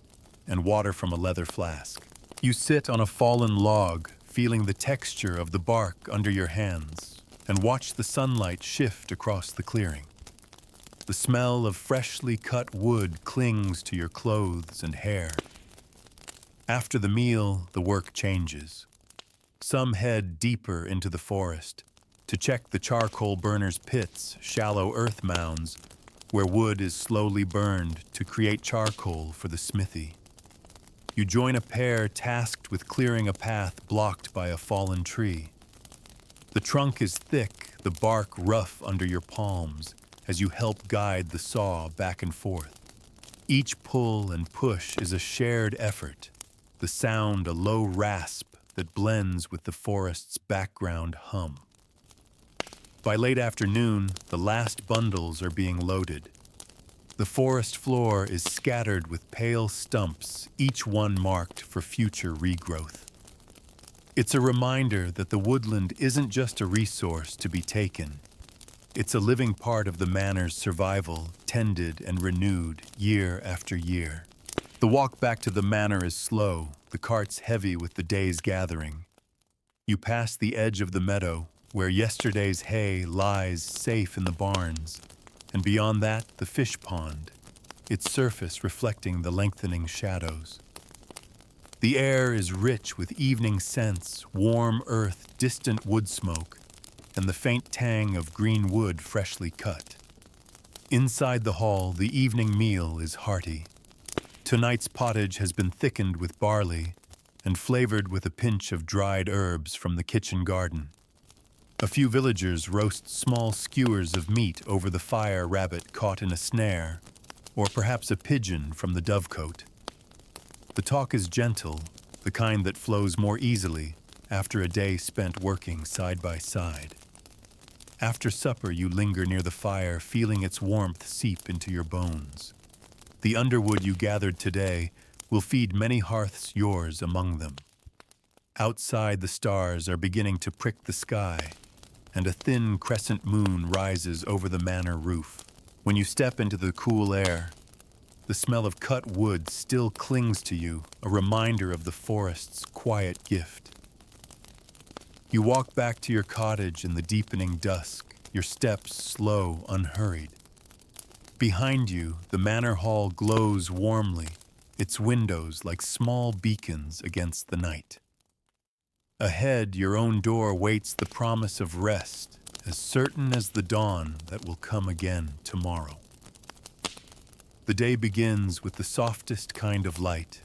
and water from a leather flask. You sit on a fallen log, feeling the texture of the bark under your hands, and watch the sunlight shift across the clearing. The smell of freshly cut wood clings to your clothes and hair. After the meal, the work changes. Some head deeper into the forest to check the charcoal burners' pits, shallow earth mounds, where wood is slowly burned to create charcoal for the smithy. You join a pair tasked with clearing a path blocked by a fallen tree. The trunk is thick, the bark rough under your palms as you help guide the saw back and forth. Each pull and push is a shared effort, the sound a low rasp that blends with the forest's background hum. By late afternoon, the last bundles are being loaded. The forest floor is scattered with pale stumps, each one marked for future regrowth. It's a reminder that the woodland isn't just a resource to be taken. It's a living part of the manor's survival, tended and renewed year after year. The walk back to the manor is slow, the carts heavy with the day's gathering. You pass the edge of the meadow, where yesterday's hay lies safe in the barns, and beyond that, the fish pond, its surface reflecting the lengthening shadows. The air is rich with evening scents, warm earth, distant wood smoke, and the faint tang of green wood freshly cut. Inside the hall, the evening meal is hearty. Tonight's pottage has been thickened with barley and flavored with a pinch of dried herbs from the kitchen garden. A few villagers roast small skewers of meat over the fire rabbit caught in a snare, or perhaps a pigeon from the dovecote. The talk is gentle, the kind that flows more easily after a day spent working side by side. After supper, you linger near the fire, feeling its warmth seep into your bones. The underwood you gathered today will feed many hearths, yours among them. Outside, the stars are beginning to prick the sky, and a thin crescent moon rises over the manor roof. When you step into the cool air, the smell of cut wood still clings to you, a reminder of the forest's quiet gift. You walk back to your cottage in the deepening dusk, your steps slow, unhurried. Behind you, the manor hall glows warmly, its windows like small beacons against the night. Ahead, your own door waits the promise of rest, as certain as the dawn that will come again tomorrow. The day begins with the softest kind of light,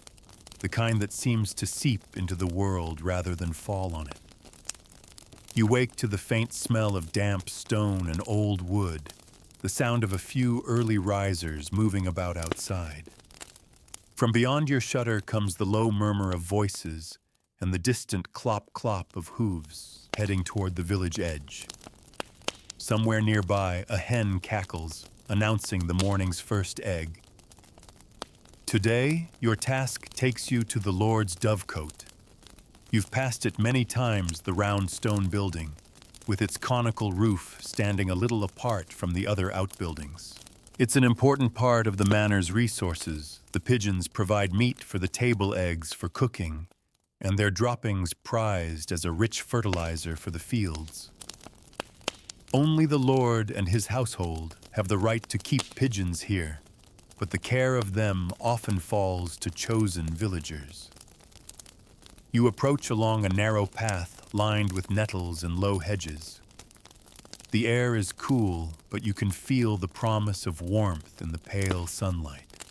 the kind that seems to seep into the world rather than fall on it. You wake to the faint smell of damp stone and old wood, the sound of a few early risers moving about outside. From beyond your shutter comes the low murmur of voices and the distant clop-clop of hooves heading toward the village edge. Somewhere nearby, a hen cackles, announcing the morning's first egg. Today, your task takes you to the Lord's dovecote. You've passed it many times, the round stone building, with its conical roof standing a little apart from the other outbuildings. It's an important part of the manor's resources. The pigeons provide meat for the table eggs for cooking, and their droppings prized as a rich fertilizer for the fields. Only the Lord and his household have the right to keep pigeons here, but the care of them often falls to chosen villagers. You approach along a narrow path lined with nettles and low hedges. The air is cool, but you can feel the promise of warmth in the pale sunlight.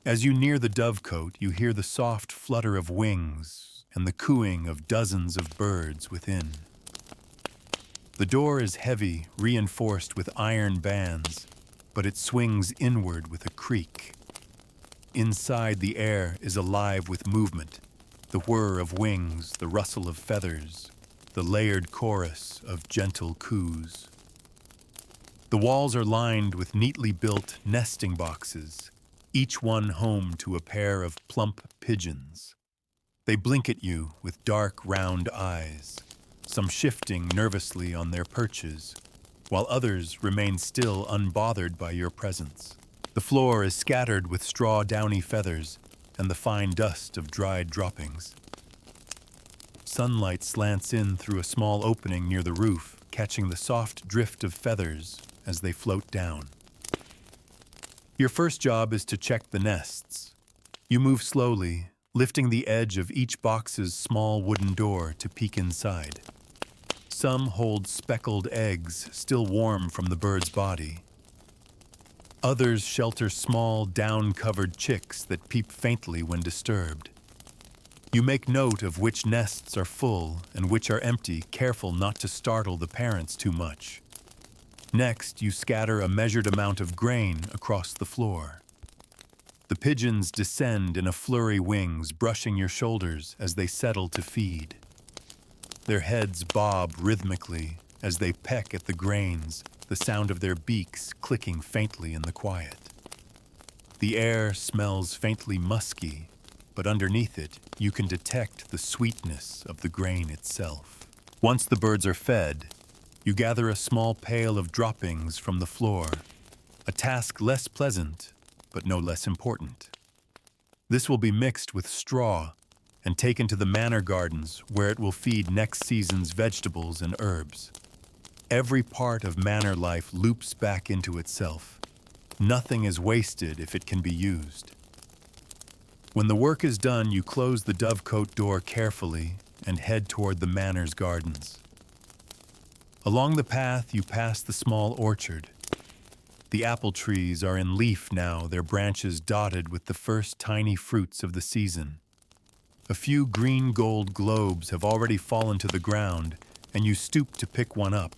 As you near the dovecote, you hear the soft flutter of wings and the cooing of dozens of birds within. The door is heavy, reinforced with iron bands, but it swings inward with a creak. Inside, the air is alive with movement, the whir of wings, the rustle of feathers, the layered chorus of gentle coos. The walls are lined with neatly built nesting boxes, each one home to a pair of plump pigeons. They blink at you with dark, round eyes, some shifting nervously on their perches, while others remain still unbothered by your presence. The floor is scattered with straw downy feathers and the fine dust of dried droppings. Sunlight slants in through a small opening near the roof, catching the soft drift of feathers as they float down. Your first job is to check the nests. You move slowly, lifting the edge of each box's small wooden door to peek inside. Some hold speckled eggs still warm from the bird's body. Others shelter small, down-covered chicks that peep faintly when disturbed. You make note of which nests are full and which are empty, careful not to startle the parents too much. Next, you scatter a measured amount of grain across the floor. The pigeons descend in a flurry wings, brushing your shoulders as they settle to feed. Their heads bob rhythmically as they peck at the grains, the sound of their beaks clicking faintly in the quiet. The air smells faintly musky, but underneath it, you can detect the sweetness of the grain itself. Once the birds are fed, you gather a small pail of droppings from the floor, a task less pleasant, but no less important. This will be mixed with straw and taken to the manor gardens where it will feed next season's vegetables and herbs. Every part of manor life loops back into itself. Nothing is wasted if it can be used. When the work is done, you close the dovecote door carefully and head toward the manor's gardens. Along the path, you pass the small orchard. The apple trees are in leaf now, their branches dotted with the first tiny fruits of the season. A few green-gold globes have already fallen to the ground, and you stoop to pick one up.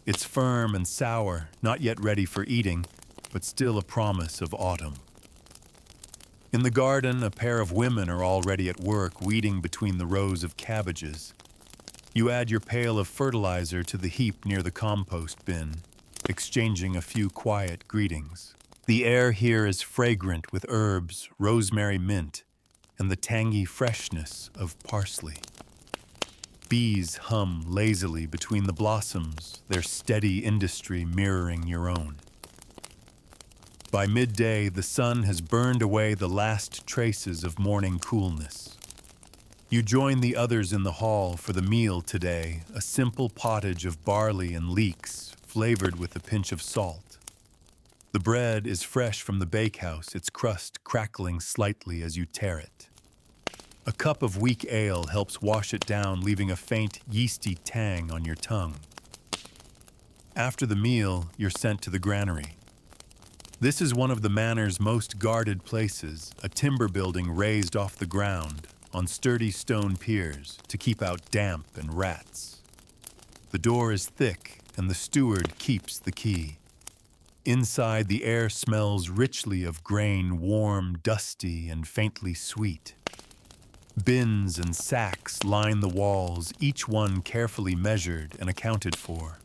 It's firm and sour, not yet ready for eating, but still a promise of autumn. In the garden, a pair of women are already at work weeding between the rows of cabbages. You add your pail of fertilizer to the heap near the compost bin, exchanging a few quiet greetings. The air here is fragrant with herbs, rosemary, mint, and the tangy freshness of parsley. Bees hum lazily between the blossoms, their steady industry mirroring your own. By midday, the sun has burned away the last traces of morning coolness. You join the others in the hall for the meal today, a simple pottage of barley and leeks, flavored with a pinch of salt. The bread is fresh from the bakehouse, its crust crackling slightly as you tear it. A cup of weak ale helps wash it down, leaving a faint, yeasty tang on your tongue. After the meal, you're sent to the granary. This is one of the manor's most guarded places, a timber building raised off the ground on sturdy stone piers to keep out damp and rats. The door is thick, and the steward keeps the key. Inside, the air smells richly of grain, warm, dusty, and faintly sweet. Bins and sacks line the walls, each one carefully measured and accounted for.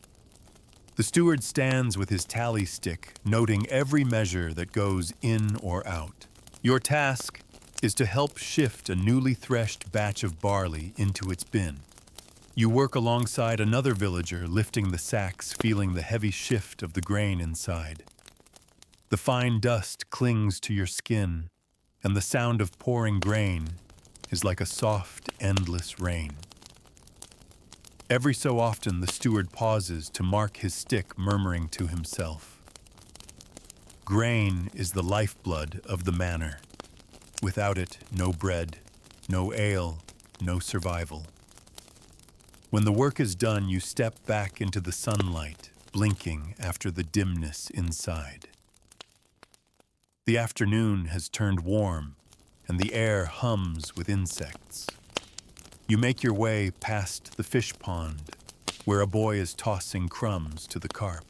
The steward stands with his tally stick, noting every measure that goes in or out. Your task is to help shift a newly threshed batch of barley into its bin. You work alongside another villager, lifting the sacks, feeling the heavy shift of the grain inside. The fine dust clings to your skin, and the sound of pouring grain is like a soft, endless rain. Every so often, the steward pauses to mark his stick, murmuring to himself. Grain is the lifeblood of the manor. Without it, no bread, no ale, no survival. When the work is done, you step back into the sunlight, blinking after the dimness inside. The afternoon has turned warm, and the air hums with insects. You make your way past the fish pond, where a boy is tossing crumbs to the carp.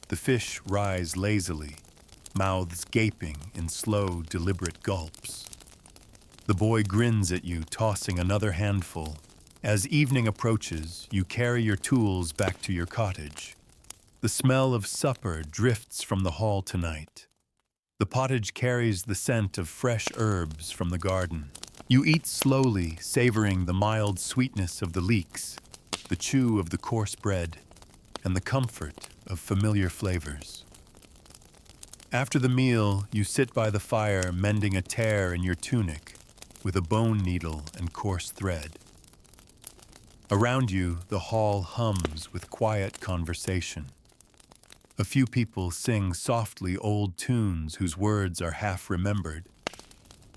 The fish rise lazily, mouths gaping in slow, deliberate gulps. The boy grins at you, tossing another handful. As evening approaches, you carry your tools back to your cottage. The smell of supper drifts from the hall tonight. The pottage carries the scent of fresh herbs from the garden. You eat slowly, savoring the mild sweetness of the leeks, the chew of the coarse bread, and the comfort of familiar flavors. After the meal, you sit by the fire, mending a tear in your tunic with a bone needle and coarse thread. Around you, the hall hums with quiet conversation. A few people sing softly old tunes whose words are half remembered.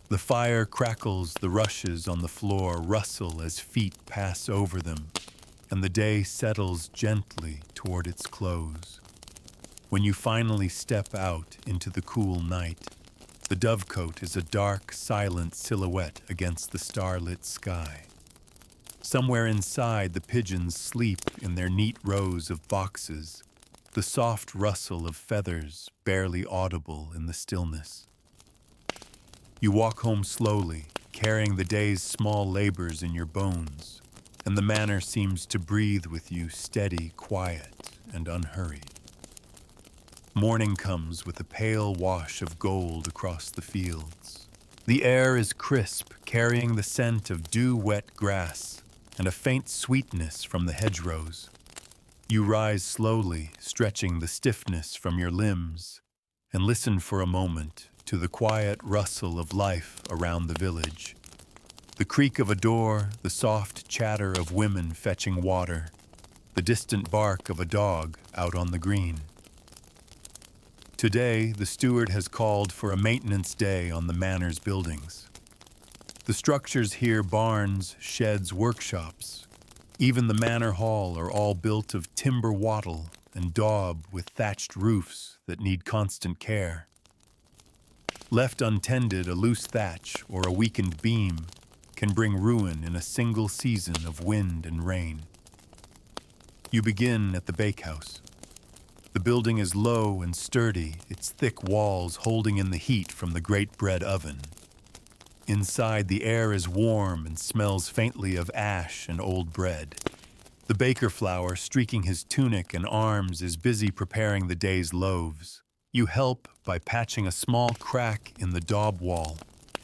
The fire crackles, the rushes on the floor rustle as feet pass over them, and the day settles gently toward its close. When you finally step out into the cool night, the dovecote is a dark, silent silhouette against the starlit sky. Somewhere inside, the pigeons sleep in their neat rows of boxes, the soft rustle of feathers barely audible in the stillness. You walk home slowly, carrying the day's small labors in your bones, and the manor seems to breathe with you steady, quiet, and unhurried. Morning comes with a pale wash of gold across the fields. The air is crisp, carrying the scent of dew-wet grass and a faint sweetness from the hedgerows. You rise slowly, stretching the stiffness from your limbs, and listen for a moment to the quiet rustle of life around the village. The creak of a door, the soft chatter of women fetching water, the distant bark of a dog out on the green. Today, the steward has called for a maintenance day on the manor's buildings. The structures here, barns, sheds, workshops, even the manor hall, are all built of timber wattle and daub with thatched roofs that need constant care. Left untended, a loose thatch or a weakened beam can bring ruin in a single season of wind and rain. You begin at the bakehouse. The building is low and sturdy, its thick walls holding in the heat from the great bread oven. Inside, the air is warm and smells faintly of ash and old bread. The baker flour, streaking his tunic and arms, is busy preparing the day's loaves. You help by patching a small crack in the daub wall,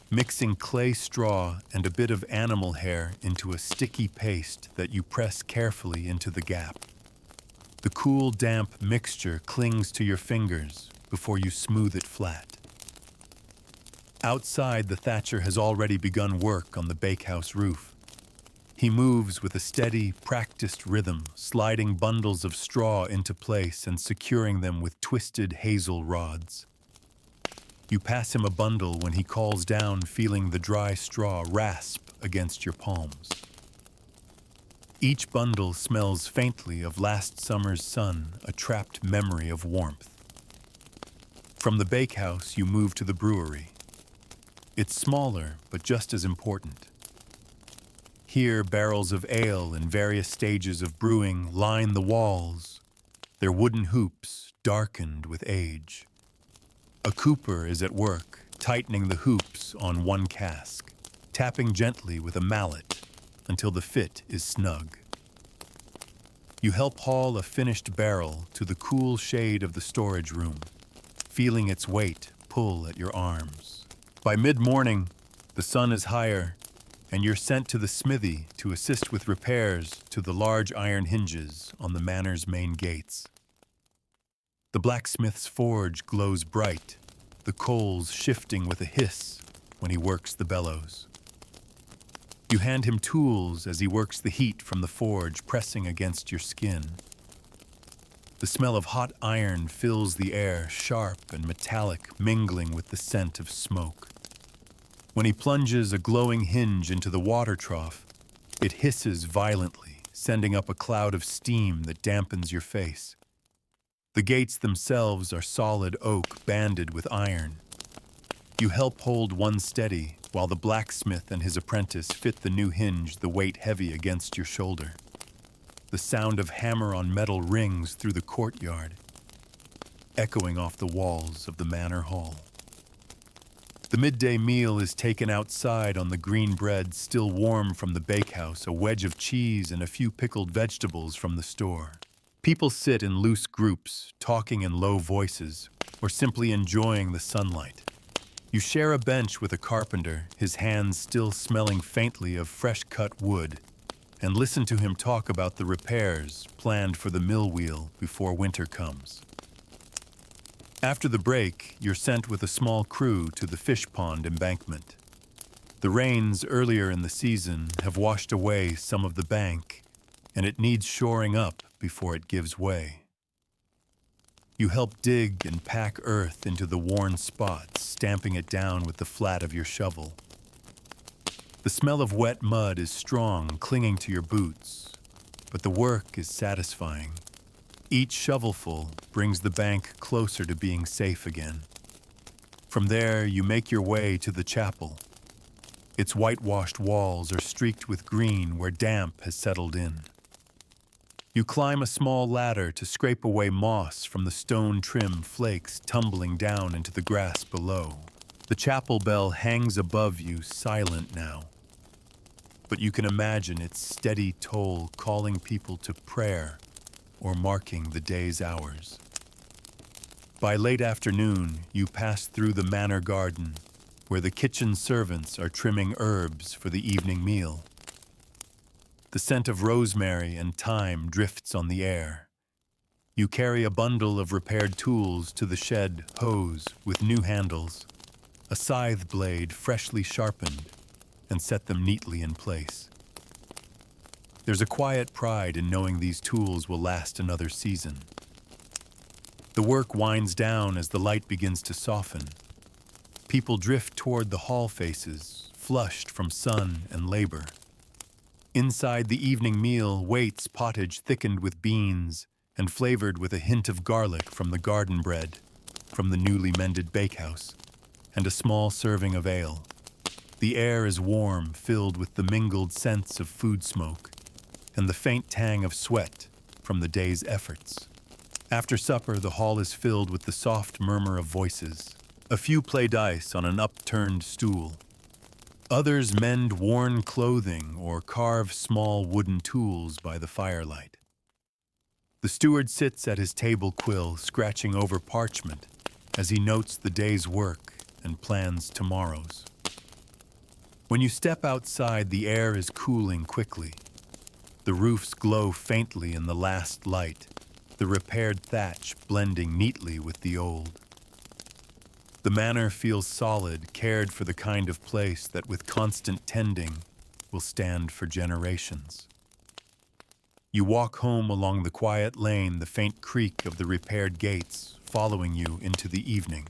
mixing clay straw and a bit of animal hair into a sticky paste that you press carefully into the gap. The cool, damp mixture clings to your fingers before you smooth it flat. Outside, the thatcher has already begun work on the bakehouse roof. He moves with a steady, practiced rhythm, sliding bundles of straw into place and securing them with twisted hazel rods. You pass him a bundle when he calls down, feeling the dry straw rasp against your palms. Each bundle smells faintly of last summer's sun, a trapped memory of warmth. From the bakehouse, you move to the brewery. It's smaller, but just as important. Here, barrels of ale in various stages of brewing line the walls, their wooden hoops darkened with age. A cooper is at work, tightening the hoops on one cask, tapping gently with a mallet until the fit is snug. You help haul a finished barrel to the cool shade of the storage room, feeling its weight pull at your arms. By mid-morning, the sun is higher, and you're sent to the smithy to assist with repairs to the large iron hinges on the manor's main gates. The blacksmith's forge glows bright, the coals shifting with a hiss when he works the bellows. You hand him tools as he works the heat from the forge pressing against your skin. The smell of hot iron fills the air, sharp and metallic, mingling with the scent of smoke. When he plunges a glowing hinge into the water trough, it hisses violently, sending up a cloud of steam that dampens your face. The gates themselves are solid oak banded with iron. You help hold one steady while the blacksmith and his apprentice fit the new hinge, the weight heavy against your shoulder. The sound of hammer on metal rings through the courtyard, echoing off the walls of the manor hall. The midday meal is taken outside on the green bread still warm from the bakehouse, a wedge of cheese and a few pickled vegetables from the store. People sit in loose groups, talking in low voices, or simply enjoying the sunlight. You share a bench with a carpenter, his hands still smelling faintly of fresh-cut wood, and listen to him talk about the repairs planned for the mill wheel before winter comes. After the break, you're sent with a small crew to the fish pond embankment. The rains earlier in the season have washed away some of the bank, and it needs shoring up before it gives way. You help dig and pack earth into the worn spots, stamping it down with the flat of your shovel. The smell of wet mud is strong, clinging to your boots, but the work is satisfying. Each shovelful brings the bank closer to being safe again. From there, you make your way to the chapel. Its whitewashed walls are streaked with green where damp has settled in. You climb a small ladder to scrape away moss from the stone-trim flakes tumbling down into the grass below. The chapel bell hangs above you, silent now, but you can imagine its steady toll calling people to prayer or marking the day's hours. By late afternoon, you pass through the manor garden, where the kitchen servants are trimming herbs for the evening meal. The scent of rosemary and thyme drifts on the air. You carry a bundle of repaired tools to the shed hose with new handles, a scythe blade freshly sharpened, and set them neatly in place. There's a quiet pride in knowing these tools will last another season. The work winds down as the light begins to soften. People drift toward the hall faces, flushed from sun and labor. Inside the evening meal waits pottage thickened with beans and flavored with a hint of garlic from the garden bread, from the newly mended bakehouse, and a small serving of ale. The air is warm, filled with the mingled scents of food smoke, and the faint tang of sweat from the day's efforts. After supper, the hall is filled with the soft murmur of voices. A few play dice on an upturned stool. Others mend worn clothing or carve small wooden tools by the firelight. The steward sits at his table quill, scratching over parchment as he notes the day's work and plans tomorrow's. When you step outside, the air is cooling quickly. The roofs glow faintly in the last light, the repaired thatch blending neatly with the old. The manor feels solid, cared for, the kind of place that with constant tending will stand for generations. You walk home along the quiet lane, the faint creak of the repaired gates following you into the evening.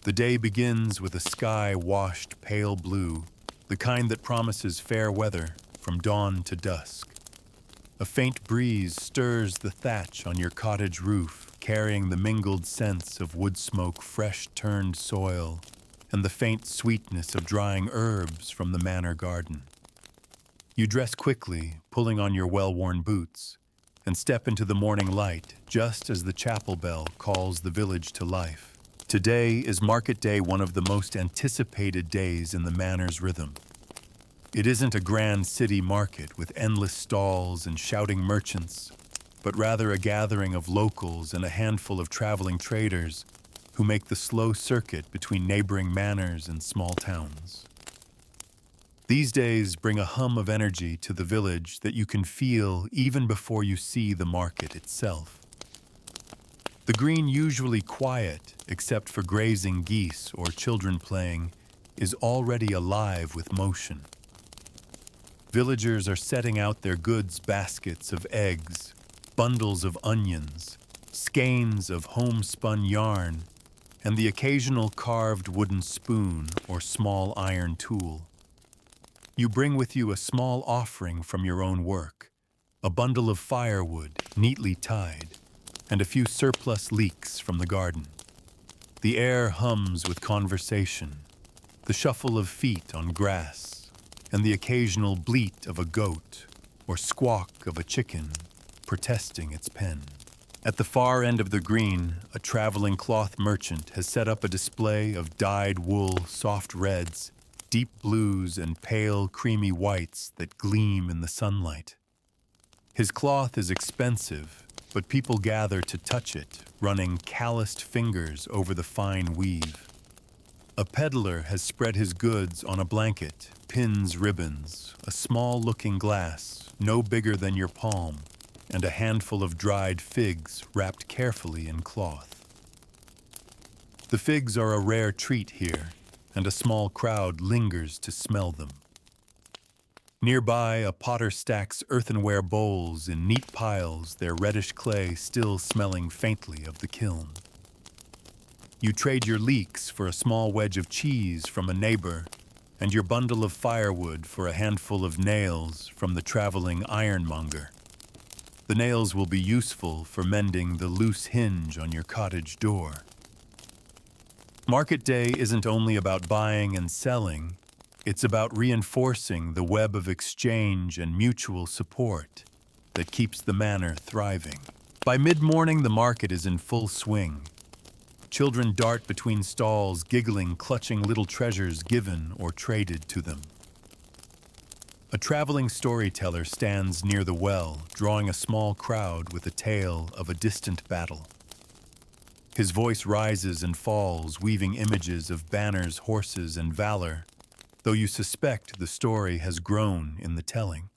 The day begins with a sky washed pale blue, the kind that promises fair weather from dawn to dusk. A faint breeze stirs the thatch on your cottage roof, carrying the mingled scents of wood smoke, fresh-turned soil, and the faint sweetness of drying herbs from the manor garden. You dress quickly, pulling on your well-worn boots, and step into the morning light just as the chapel bell calls the village to life. Today is market day, one of the most anticipated days in the manor's rhythm. It isn't a grand city market with endless stalls and shouting merchants, but rather a gathering of locals and a handful of traveling traders who make the slow circuit between neighboring manors and small towns. These days bring a hum of energy to the village that you can feel even before you see the market itself. The green, usually quiet except for grazing geese or children playing, is already alive with motion. Villagers are setting out their goods baskets of eggs, bundles of onions, skeins of homespun yarn, and the occasional carved wooden spoon or small iron tool. You bring with you a small offering from your own work, a bundle of firewood neatly tied, and a few surplus leeks from the garden. The air hums with conversation, the shuffle of feet on grass, and the occasional bleat of a goat or squawk of a chicken protesting its pen. At the far end of the green, a traveling cloth merchant has set up a display of dyed wool, soft reds, deep blues, and pale, creamy whites that gleam in the sunlight. His cloth is expensive, but people gather to touch it, running calloused fingers over the fine weave. A peddler has spread his goods on a blanket, pins, ribbons, a small looking glass, no bigger than your palm, and a handful of dried figs wrapped carefully in cloth. The figs are a rare treat here, and a small crowd lingers to smell them. Nearby, a potter stacks earthenware bowls in neat piles, their reddish clay still smelling faintly of the kiln. You trade your leeks for a small wedge of cheese from a neighbor, and your bundle of firewood for a handful of nails from the traveling ironmonger. The nails will be useful for mending the loose hinge on your cottage door. Market day isn't only about buying and selling, it's about reinforcing the web of exchange and mutual support that keeps the manor thriving. By mid-morning, the market is in full swing. Children dart between stalls, giggling, clutching little treasures given or traded to them. A traveling storyteller stands near the well, drawing a small crowd with a tale of a distant battle. His voice rises and falls, weaving images of banners, horses, and valor, though you suspect the story has grown in the telling.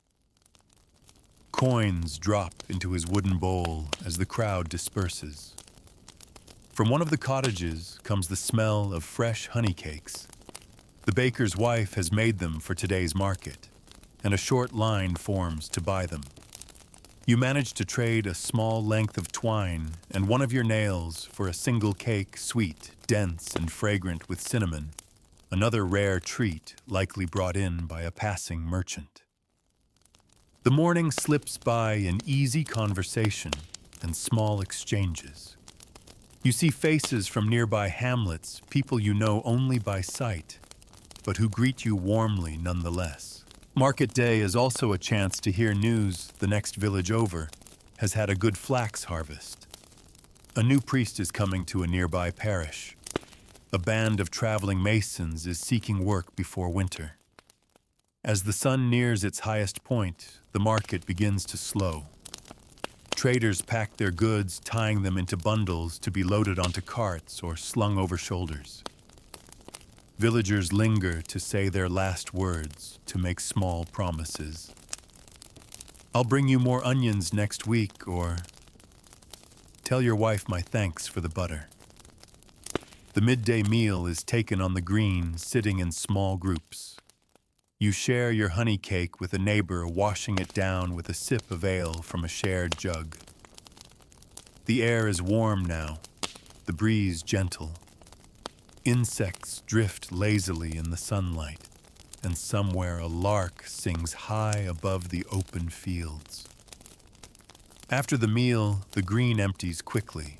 Coins drop into his wooden bowl as the crowd disperses. From one of the cottages comes the smell of fresh honey cakes. The baker's wife has made them for today's market, and a short line forms to buy them. You manage to trade a small length of twine and one of your nails for a single cake, sweet, dense, and fragrant with cinnamon, another rare treat likely brought in by a passing merchant. The morning slips by in easy conversation and small exchanges. You see faces from nearby hamlets, people you know only by sight, but who greet you warmly nonetheless. Market day is also a chance to hear news the next village over has had a good flax harvest. A new priest is coming to a nearby parish. A band of traveling masons is seeking work before winter. As the sun nears its highest point, the market begins to slow. Traders pack their goods, tying them into bundles to be loaded onto carts or slung over shoulders. Villagers linger to say their last words, to make small promises. "I'll bring you more onions next week," or "Tell your wife my thanks for the butter." The midday meal is taken on the green, sitting in small groups. You share your honey cake with a neighbor, washing it down with a sip of ale from a shared jug. The air is warm now, the breeze gentle. Insects drift lazily in the sunlight, and somewhere a lark sings high above the open fields. After the meal, the green empties quickly.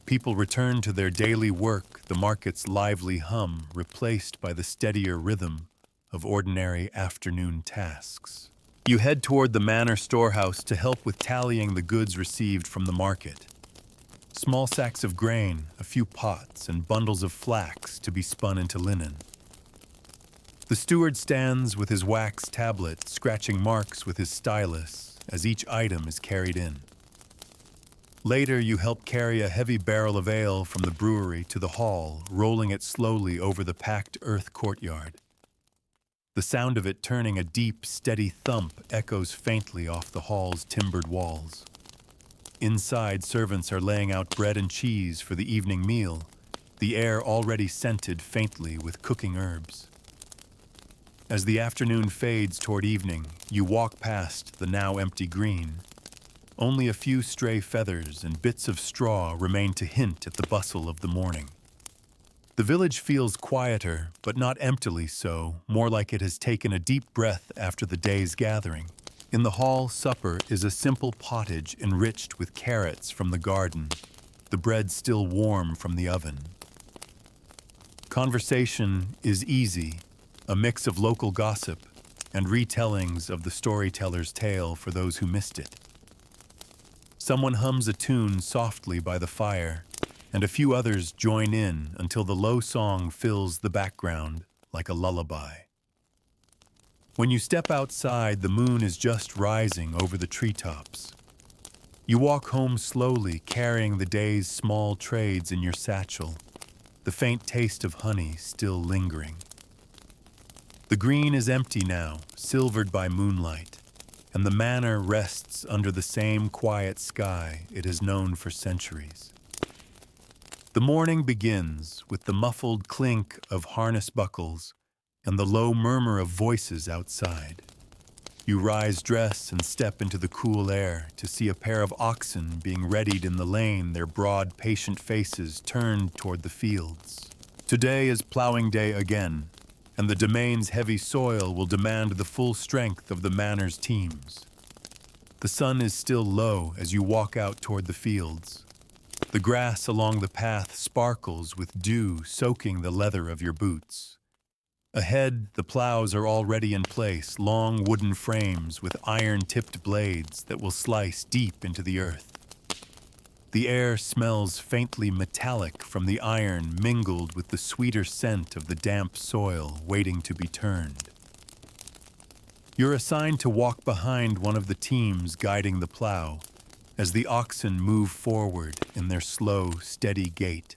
People return to their daily work, the market's lively hum replaced by the steadier rhythm of ordinary afternoon tasks. You head toward the manor storehouse to help with tallying the goods received from the market. Small sacks of grain, a few pots, and bundles of flax to be spun into linen. The steward stands with his wax tablet, scratching marks with his stylus as each item is carried in. Later, you help carry a heavy barrel of ale from the brewery to the hall, rolling it slowly over the packed earth courtyard. The sound of it turning a deep, steady thump echoes faintly off the hall's timbered walls. Inside, servants are laying out bread and cheese for the evening meal, the air already scented faintly with cooking herbs. As the afternoon fades toward evening, you walk past the now empty green. Only a few stray feathers and bits of straw remain to hint at the bustle of the morning. The village feels quieter, but not emptily so, more like it has taken a deep breath after the day's gathering. In the hall, supper is a simple pottage enriched with carrots from the garden, the bread still warm from the oven. Conversation is easy, a mix of local gossip and retellings of the storyteller's tale for those who missed it. Someone hums a tune softly by the fire, and a few others join in until the low song fills the background like a lullaby. When you step outside, the moon is just rising over the treetops. You walk home slowly, carrying the day's small trades in your satchel, the faint taste of honey still lingering. The green is empty now, silvered by moonlight, and the manor rests under the same quiet sky it has known for centuries. The morning begins with the muffled clink of harness buckles and the low murmur of voices outside. You rise, dress, and step into the cool air to see a pair of oxen being readied in the lane, their broad, patient faces turned toward the fields. Today is plowing day again, and the domain's heavy soil will demand the full strength of the manor's teams. The sun is still low as you walk out toward the fields. The grass along the path sparkles with dew soaking the leather of your boots. Ahead, the plows are already in place, long wooden frames with iron-tipped blades that will slice deep into the earth. The air smells faintly metallic from the iron mingled with the sweeter scent of the damp soil waiting to be turned. You're assigned to walk behind one of the teams guiding the plow as the oxen move forward in their slow, steady gait.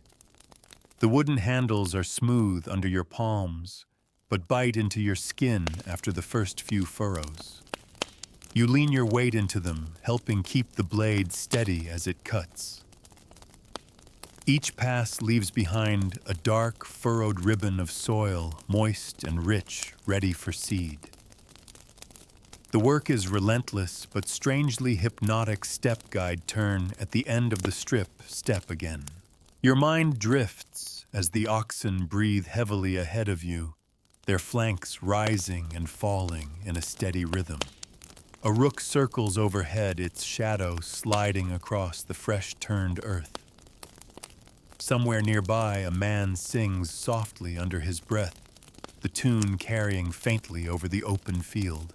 The wooden handles are smooth under your palms, but bite into your skin after the first few furrows. You lean your weight into them, helping keep the blade steady as it cuts. Each pass leaves behind a dark, furrowed ribbon of soil, moist and rich, ready for seed. The work is relentless, but strangely hypnotic step guide turn at the end of the strip, step again. Your mind drifts as the oxen breathe heavily ahead of you, their flanks rising and falling in a steady rhythm. A rook circles overhead, its shadow sliding across the fresh-turned earth. Somewhere nearby, a man sings softly under his breath, the tune carrying faintly over the open field.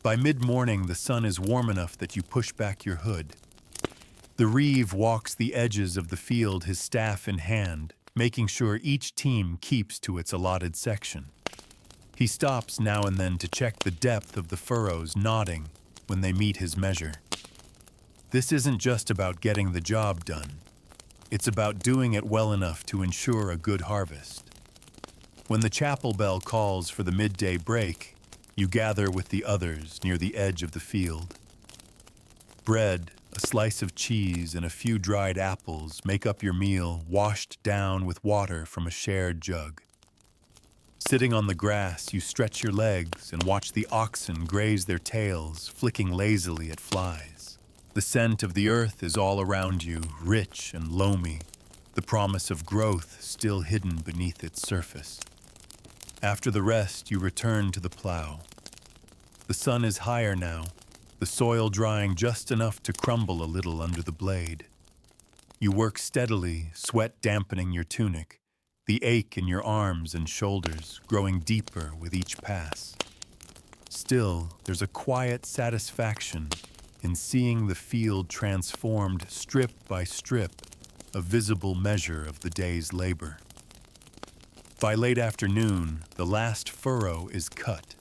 By mid-morning, the sun is warm enough that you push back your hood. The reeve walks the edges of the field, his staff in hand, making sure each team keeps to its allotted section. He stops now and then to check the depth of the furrows, nodding when they meet his measure. This isn't just about getting the job done. It's about doing it well enough to ensure a good harvest. When the chapel bell calls for the midday break, you gather with the others near the edge of the field. Bread, a slice of cheese, and a few dried apples make up your meal, washed down with water from a shared jug. Sitting on the grass, you stretch your legs and watch the oxen graze their tails, flicking lazily at flies. The scent of the earth is all around you, rich and loamy, the promise of growth still hidden beneath its surface. After the rest, you return to the plow. The sun is higher now, the soil drying just enough to crumble a little under the blade. You work steadily, sweat dampening your tunic, the ache in your arms and shoulders growing deeper with each pass. Still, there's a quiet satisfaction in seeing the field transformed strip by strip, a visible measure of the day's labor. By late afternoon, the last furrow is cut.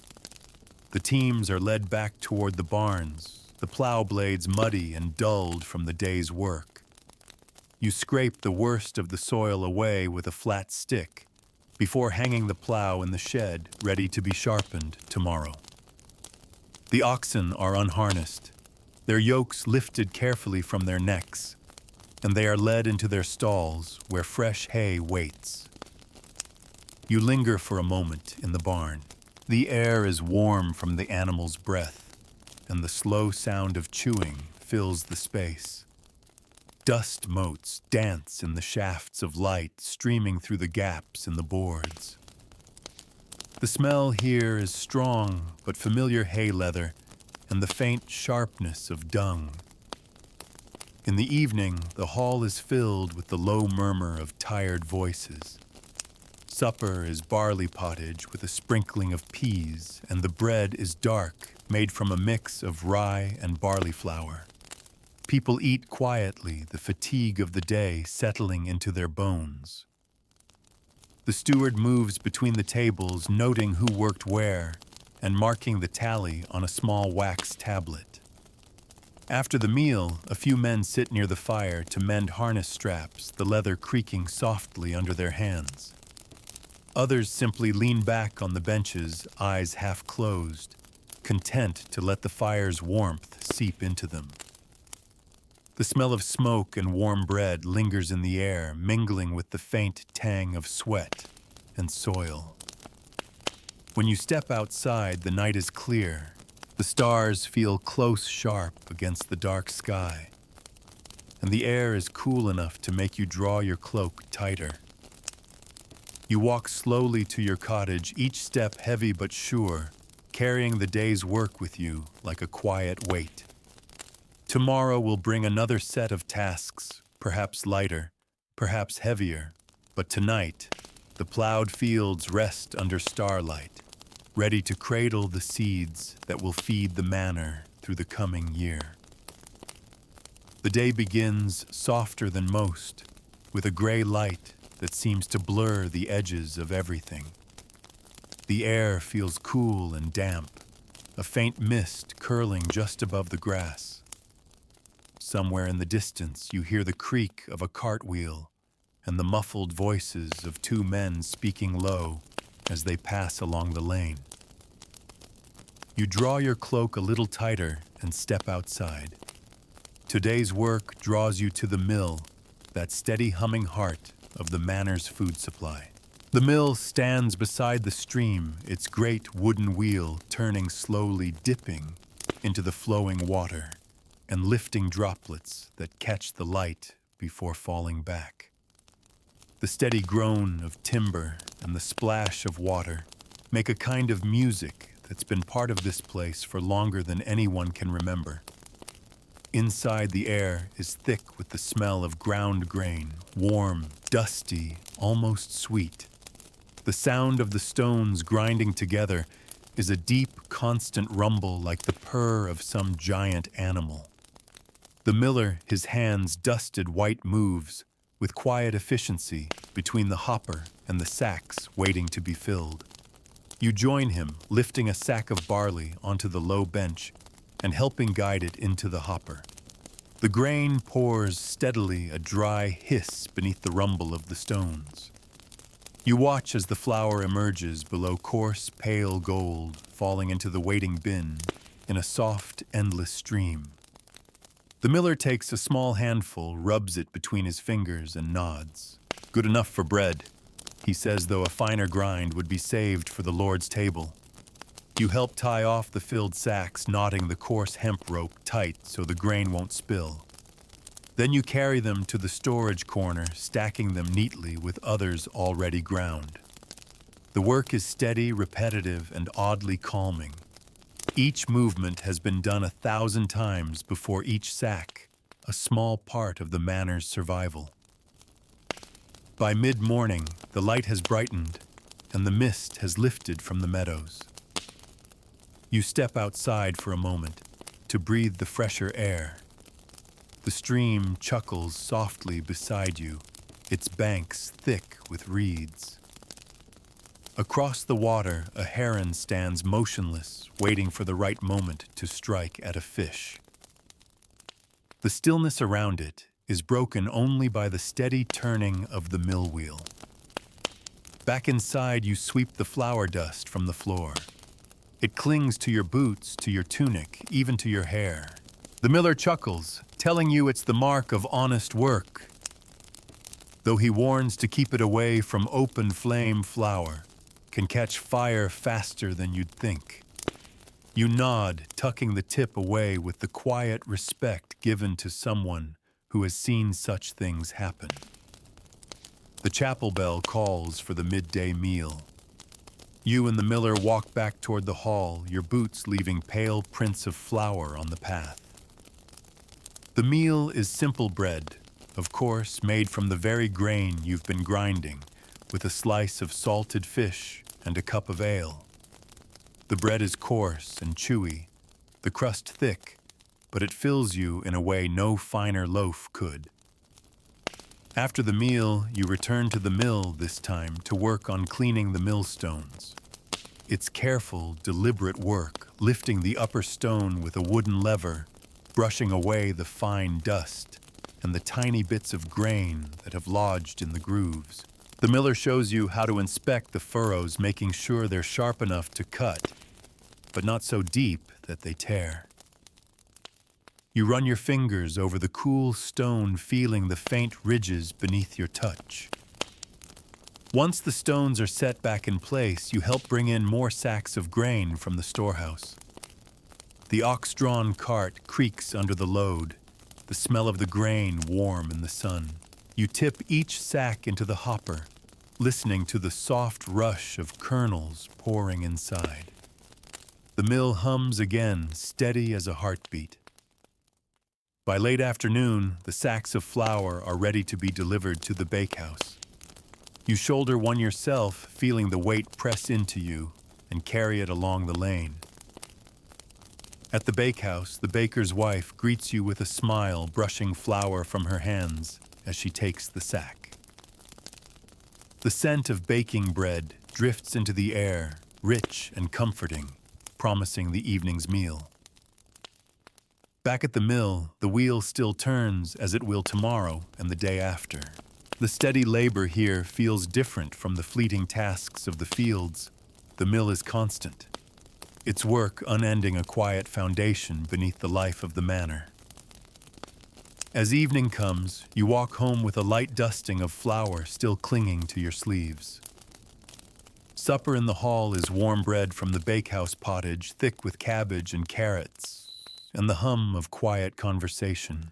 The teams are led back toward the barns, the plow blades muddy and dulled from the day's work. You scrape the worst of the soil away with a flat stick before hanging the plow in the shed, ready to be sharpened tomorrow. The oxen are unharnessed, their yokes lifted carefully from their necks, and they are led into their stalls where fresh hay waits. You linger for a moment in the barn. The air is warm from the animal's breath, and the slow sound of chewing fills the space. Dust motes dance in the shafts of light streaming through the gaps in the boards. The smell here is strong but familiar hay leather and the faint sharpness of dung. In the evening, the hall is filled with the low murmur of tired voices. Supper is barley pottage with a sprinkling of peas, and the bread is dark, made from a mix of rye and barley flour. People eat quietly, the fatigue of the day settling into their bones. The steward moves between the tables, noting who worked where, and marking the tally on a small wax tablet. After the meal, a few men sit near the fire to mend harness straps, the leather creaking softly under their hands. Others simply lean back on the benches, eyes half closed, content to let the fire's warmth seep into them. The smell of smoke and warm bread lingers in the air, mingling with the faint tang of sweat and soil. When you step outside, the night is clear. The stars feel close sharp against the dark sky, and the air is cool enough to make you draw your cloak tighter. You walk slowly to your cottage, each step heavy but sure, carrying the day's work with you like a quiet weight. Tomorrow will bring another set of tasks, perhaps lighter, perhaps heavier, but tonight, the plowed fields rest under starlight, ready to cradle the seeds that will feed the manor through the coming year. The day begins softer than most, with a gray light that seems to blur the edges of everything. The air feels cool and damp, a faint mist curling just above the grass. Somewhere in the distance, you hear the creak of a cartwheel and the muffled voices of two men speaking low as they pass along the lane. You draw your cloak a little tighter and step outside. Today's work draws you to the mill, that steady humming heart of the manor's food supply. The mill stands beside the stream, its great wooden wheel turning slowly, dipping into the flowing water and lifting droplets that catch the light before falling back. The steady groan of timber and the splash of water make a kind of music that's been part of this place for longer than anyone can remember. Inside, the air is thick with the smell of ground grain, warm, dusty, almost sweet. The sound of the stones grinding together is a deep, constant rumble like the purr of some giant animal. The miller, his hands dusted white, moves with quiet efficiency between the hopper and the sacks waiting to be filled. You join him, lifting a sack of barley onto the low bench and helping guide it into the hopper. The grain pours steadily, a dry hiss beneath the rumble of the stones. You watch as the flour emerges below coarse, pale gold, falling into the waiting bin in a soft, endless stream. The miller takes a small handful, rubs it between his fingers, and nods. "Good enough for bread," he says, though a finer grind would be saved for the Lord's table. You help tie off the filled sacks, knotting the coarse hemp rope tight so the grain won't spill. Then you carry them to the storage corner, stacking them neatly with others already ground. The work is steady, repetitive, and oddly calming. Each movement has been done 1,000 times before each sack, a small part of the manor's survival. By mid-morning, the light has brightened, and the mist has lifted from the meadows. You step outside for a moment to breathe the fresher air. The stream chuckles softly beside you, its banks thick with reeds. Across the water, a heron stands motionless, waiting for the right moment to strike at a fish. The stillness around it is broken only by the steady turning of the mill wheel. Back inside, you sweep the flour dust from the floor. It clings to your boots, to your tunic, even to your hair. The miller chuckles, telling you it's the mark of honest work, though he warns to keep it away from open flame. Flour can catch fire faster than you'd think. You nod, tucking the tip away with the quiet respect given to someone who has seen such things happen. The chapel bell calls for the midday meal. You and the miller walk back toward the hall, your boots leaving pale prints of flour on the path. The meal is simple bread, of course, made from the very grain you've been grinding, with a slice of salted fish and a cup of ale. The bread is coarse and chewy, the crust thick, but it fills you in a way no finer loaf could. After the meal, you return to the mill this time to work on cleaning the millstones. It's careful, deliberate work, lifting the upper stone with a wooden lever, brushing away the fine dust and the tiny bits of grain that have lodged in the grooves. The miller shows you how to inspect the furrows, making sure they're sharp enough to cut, but not so deep that they tear. You run your fingers over the cool stone, feeling the faint ridges beneath your touch. Once the stones are set back in place, you help bring in more sacks of grain from the storehouse. The ox-drawn cart creaks under the load, the smell of the grain warm in the sun. You tip each sack into the hopper, listening to the soft rush of kernels pouring inside. The mill hums again, steady as a heartbeat. By late afternoon, the sacks of flour are ready to be delivered to the bakehouse. You shoulder one yourself, feeling the weight press into you, and carry it along the lane. At the bakehouse, the baker's wife greets you with a smile, brushing flour from her hands as she takes the sack. The scent of baking bread drifts into the air, rich and comforting, promising the evening's meal. Back at the mill, the wheel still turns as it will tomorrow and the day after. The steady labor here feels different from the fleeting tasks of the fields. The mill is constant, its work unending, a quiet foundation beneath the life of the manor. As evening comes, you walk home with a light dusting of flour still clinging to your sleeves. Supper in the hall is warm bread from the bakehouse pottage, thick with cabbage and carrots, and the hum of quiet conversation.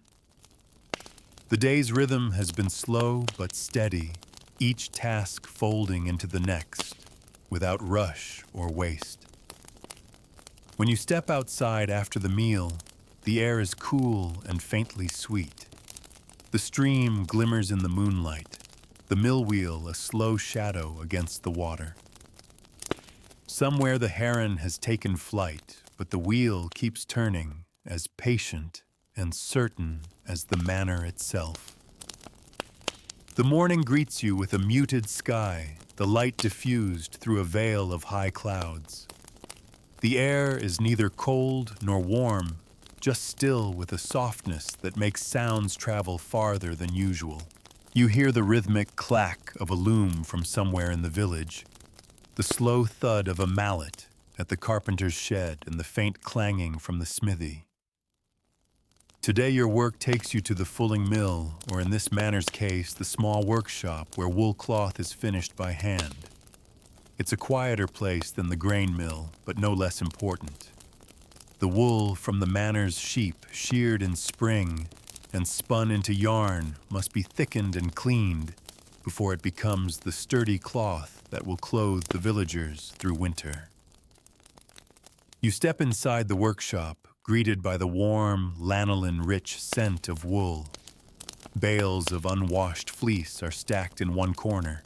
The day's rhythm has been slow but steady, each task folding into the next, without rush or waste. When you step outside after the meal, the air is cool and faintly sweet. The stream glimmers in the moonlight, the mill wheel a slow shadow against the water. Somewhere the heron has taken flight, but the wheel keeps turning, as patient and certain as the manor itself. The morning greets you with a muted sky, the light diffused through a veil of high clouds. The air is neither cold nor warm, just still with a softness that makes sounds travel farther than usual. You hear the rhythmic clack of a loom from somewhere in the village, the slow thud of a mallet at the carpenter's shed, and the faint clanging from the smithy. Today your work takes you to the fulling mill, or in this manor's case, the small workshop where wool cloth is finished by hand. It's a quieter place than the grain mill, but no less important. The wool from the manor's sheep, sheared in spring and spun into yarn, must be thickened and cleaned before it becomes the sturdy cloth that will clothe the villagers through winter. You step inside the workshop, greeted by the warm, lanolin-rich scent of wool. Bales of unwashed fleece are stacked in one corner,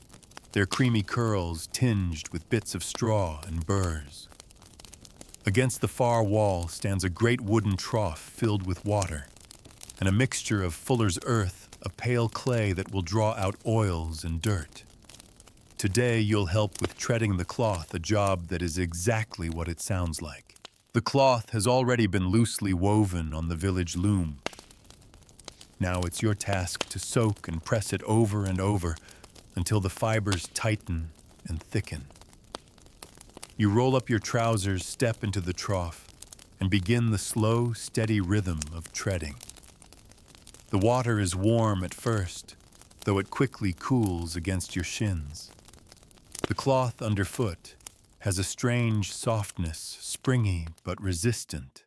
their creamy curls tinged with bits of straw and burrs. Against the far wall stands a great wooden trough filled with water, and a mixture of fuller's earth, a pale clay that will draw out oils and dirt. Today you'll help with treading the cloth, a job that is exactly what it sounds like. The cloth has already been loosely woven on the village loom. Now it's your task to soak and press it over and over until the fibers tighten and thicken. You roll up your trousers, step into the trough, and begin the slow, steady rhythm of treading. The water is warm at first, though it quickly cools against your shins. The cloth underfoot has a strange softness, springy but resistant.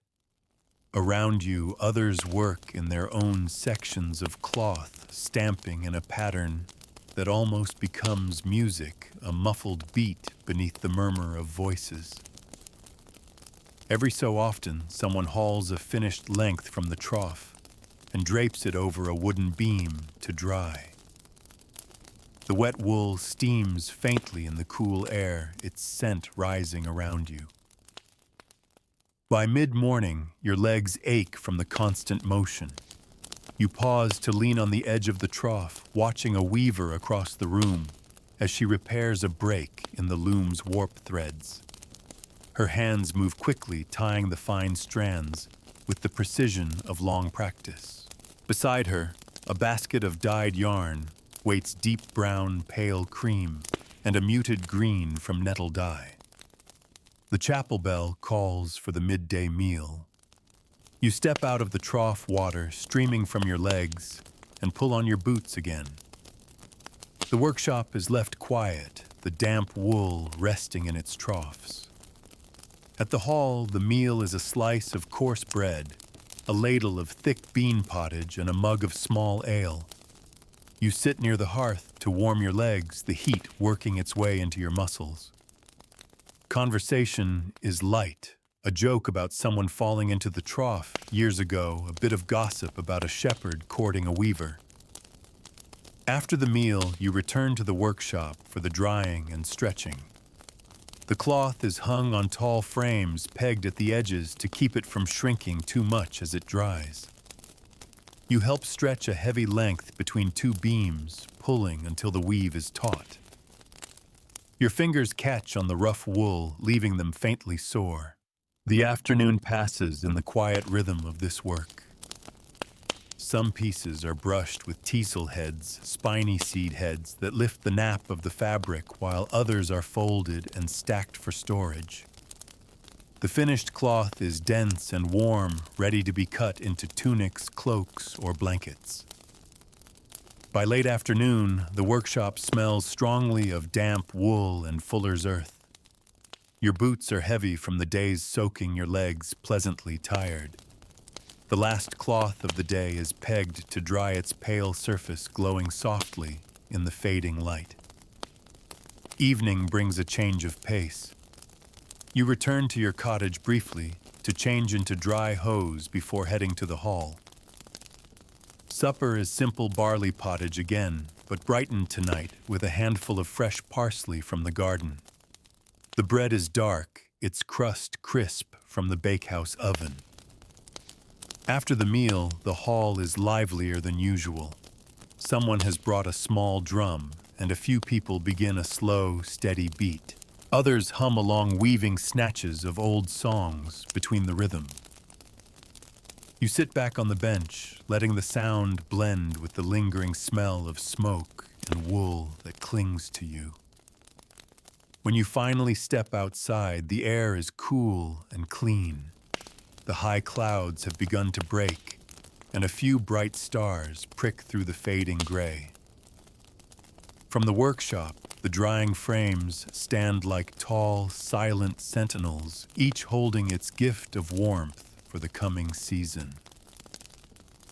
Around you, others work in their own sections of cloth, stamping in a pattern that almost becomes music, a muffled beat beneath the murmur of voices. Every so often, someone hauls a finished length from the trough and drapes it over a wooden beam to dry. The wet wool steams faintly in the cool air, its scent rising around you. By mid-morning, your legs ache from the constant motion. You pause to lean on the edge of the trough, watching a weaver across the room as she repairs a break in the loom's warp threads. Her hands move quickly, tying the fine strands with the precision of long practice. Beside her, a basket of dyed yarn waits deep brown, pale cream and a muted green from nettle dye. The chapel bell calls for the midday meal. You step out of the trough, water streaming from your legs, and pull on your boots again. The workshop is left quiet, the damp wool resting in its troughs. At the hall, the meal is a slice of coarse bread, a ladle of thick bean pottage, and a mug of small ale. You sit near the hearth to warm your legs, the heat working its way into your muscles. Conversation is light, a joke about someone falling into the trough years ago, a bit of gossip about a shepherd courting a weaver. After the meal, you return to the workshop for the drying and stretching. The cloth is hung on tall frames pegged at the edges to keep it from shrinking too much as it dries. You help stretch a heavy length between two beams, pulling until the weave is taut. Your fingers catch on the rough wool, leaving them faintly sore. The afternoon passes in the quiet rhythm of this work. Some pieces are brushed with teasel heads, spiny seed heads that lift the nap of the fabric, while others are folded and stacked for storage. The finished cloth is dense and warm, ready to be cut into tunics, cloaks, or blankets. By late afternoon, the workshop smells strongly of damp wool and fuller's earth. Your boots are heavy from the day's soaking your legs, pleasantly tired. The last cloth of the day is pegged to dry, its pale surface glowing softly in the fading light. Evening brings a change of pace. You return to your cottage briefly to change into dry hose before heading to the hall. Supper is simple barley pottage again, but brightened tonight with a handful of fresh parsley from the garden. The bread is dark, its crust crisp from the bakehouse oven. After the meal, the hall is livelier than usual. Someone has brought a small drum, and a few people begin a slow, steady beat. Others hum along, weaving snatches of old songs between the rhythm. You sit back on the bench, letting the sound blend with the lingering smell of smoke and wool that clings to you. When you finally step outside, the air is cool and clean. The high clouds have begun to break, and a few bright stars prick through the fading gray. From the workshop, the drying frames stand like tall, silent sentinels, each holding its gift of warmth for the coming season.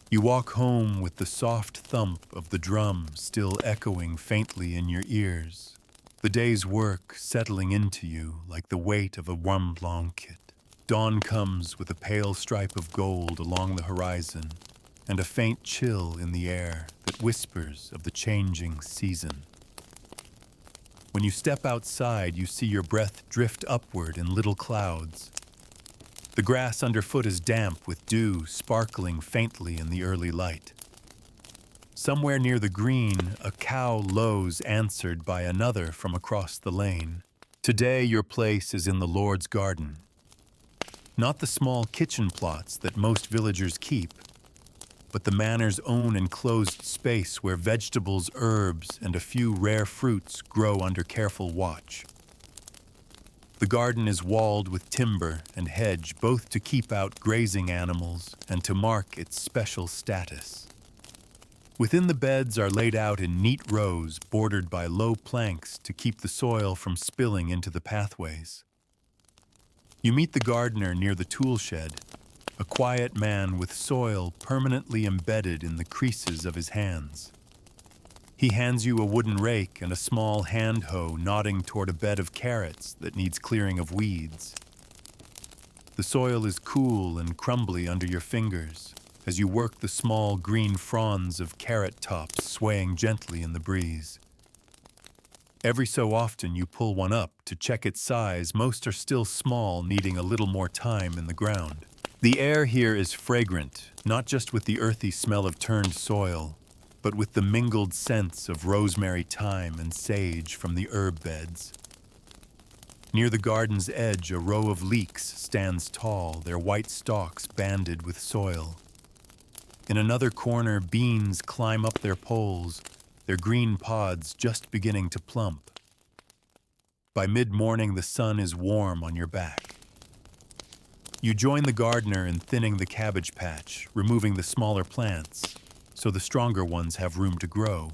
You walk home with the soft thump of the drum still echoing faintly in your ears, the day's work settling into you like the weight of a warm blanket. Dawn comes with a pale stripe of gold along the horizon and a faint chill in the air that whispers of the changing season. When you step outside, you see your breath drift upward in little clouds. The grass underfoot is damp with dew sparkling faintly in the early light. Somewhere near the green, a cow lows, answered by another from across the lane. Today your place is in the Lord's garden. Not the small kitchen plots that most villagers keep, but the manor's own enclosed space where vegetables, herbs, and a few rare fruits grow under careful watch. The garden is walled with timber and hedge, both to keep out grazing animals and to mark its special status. Within the beds are laid out in neat rows, bordered by low planks to keep the soil from spilling into the pathways. You meet the gardener near the tool shed, a quiet man with soil permanently embedded in the creases of his hands. He hands you a wooden rake and a small hand hoe, nodding toward a bed of carrots that needs clearing of weeds. The soil is cool and crumbly under your fingers as you work the small green fronds of carrot tops swaying gently in the breeze. Every so often you pull one up to check its size. Most are still small, needing a little more time in the ground. The air here is fragrant, not just with the earthy smell of turned soil, but with the mingled scents of rosemary, thyme, and sage from the herb beds. Near the garden's edge, a row of leeks stands tall, their white stalks banded with soil. In another corner, beans climb up their poles, their green pods just beginning to plump. By mid-morning, the sun is warm on your back. You join the gardener in thinning the cabbage patch, removing the smaller plants, so the stronger ones have room to grow.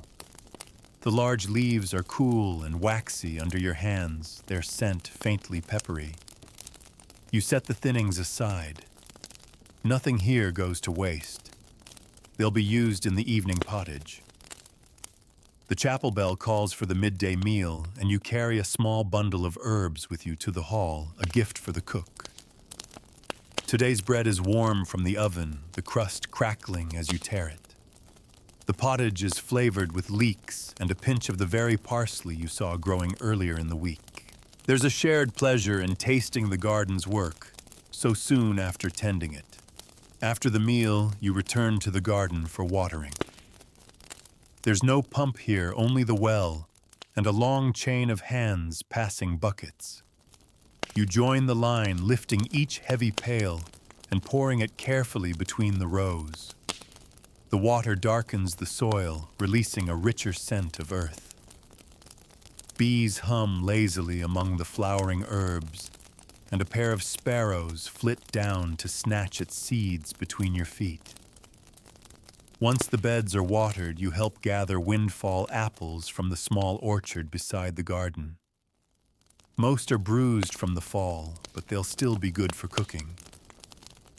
The large leaves are cool and waxy under your hands, their scent faintly peppery. You set the thinnings aside. Nothing here goes to waste. They'll be used in the evening pottage. The chapel bell calls for the midday meal, and you carry a small bundle of herbs with you to the hall, a gift for the cook. Today's bread is warm from the oven, the crust crackling as you tear it. The pottage is flavored with leeks and a pinch of the very parsley you saw growing earlier in the week. There's a shared pleasure in tasting the garden's work, so soon after tending it. After the meal, you return to the garden for watering. There's no pump here, only the well, and a long chain of hands passing buckets. You join the line, lifting each heavy pail and pouring it carefully between the rows. The water darkens the soil, releasing a richer scent of earth. Bees hum lazily among the flowering herbs, and a pair of sparrows flit down to snatch at seeds between your feet. Once the beds are watered, you help gather windfall apples from the small orchard beside the garden. Most are bruised from the fall, but they'll still be good for cooking.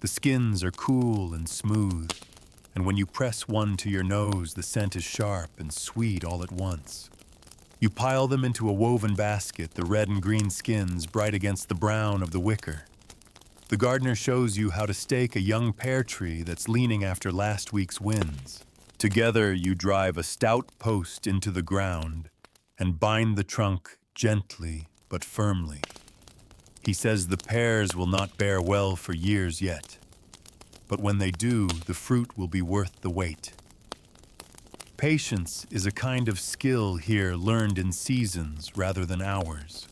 The skins are cool and smooth, and when you press one to your nose, the scent is sharp and sweet all at once. You pile them into a woven basket, the red and green skins bright against the brown of the wicker. The gardener shows you how to stake a young pear tree that's leaning after last week's winds. Together, you drive a stout post into the ground and bind the trunk gently but firmly. He says the pears will not bear well for years yet, but when they do, the fruit will be worth the wait. Patience is a kind of skill here learned in seasons rather than hours.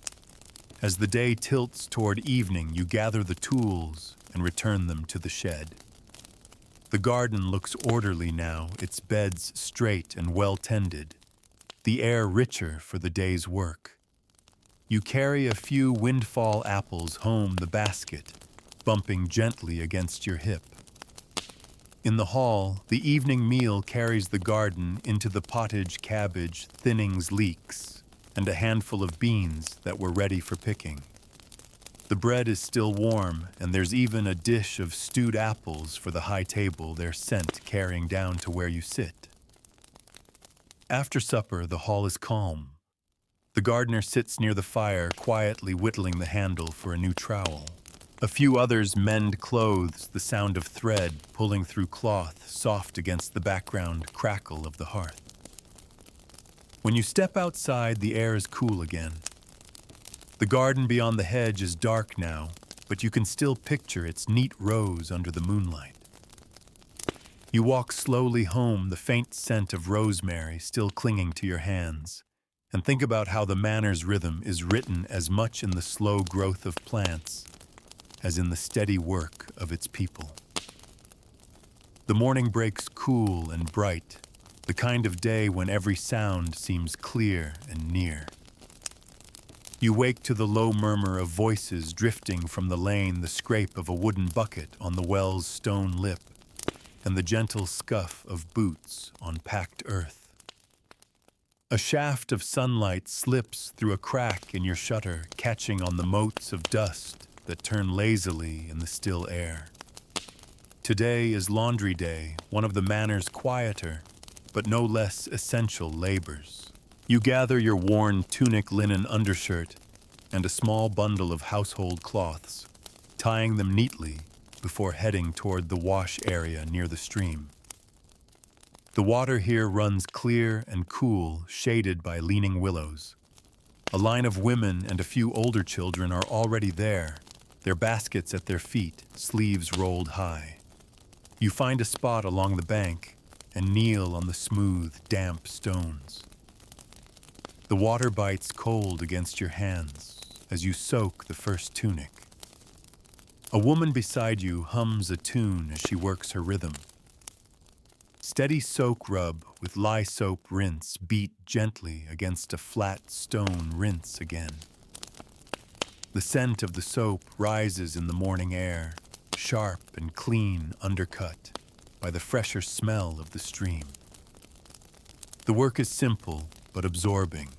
As the day tilts toward evening, you gather the tools and return them to the shed. The garden looks orderly now, its beds straight and well tended, the air richer for the day's work. You carry a few windfall apples home the basket, bumping gently against your hip. In the hall, the evening meal carries the garden into the pottage, cabbage, thinnings, leeks, and a handful of beans that were ready for picking. The bread is still warm, and there's even a dish of stewed apples for the high table, their scent carrying down to where you sit. After supper, the hall is calm. The gardener sits near the fire, quietly whittling the handle for a new trowel. A few others mend clothes, the sound of thread pulling through cloth soft against the background crackle of the hearth. When you step outside, the air is cool again. The garden beyond the hedge is dark now, but you can still picture its neat rows under the moonlight. You walk slowly home, the faint scent of rosemary still clinging to your hands, and think about how the manor's rhythm is written as much in the slow growth of plants as in the steady work of its people. The morning breaks cool and bright, the kind of day when every sound seems clear and near. You wake to the low murmur of voices drifting from the lane, the scrape of a wooden bucket on the well's stone lip, and the gentle scuff of boots on packed earth. A shaft of sunlight slips through a crack in your shutter, catching on the motes of dust that turn lazily in the still air. Today is laundry day, one of the manor's quieter, but no less essential labors. You gather your worn tunic linen undershirt and a small bundle of household cloths, tying them neatly before heading toward the wash area near the stream. The water here runs clear and cool, shaded by leaning willows. A line of women and a few older children are already there, their baskets at their feet, sleeves rolled high. You find a spot along the bank and kneel on the smooth, damp stones. The water bites cold against your hands as you soak the first tunic. A woman beside you hums a tune as she works her rhythm. Steady soak rub with lye soap rinse beat gently against a flat stone rinse again. The scent of the soap rises in the morning air, sharp and clean undercut by the fresher smell of the stream. The work is simple, but absorbing.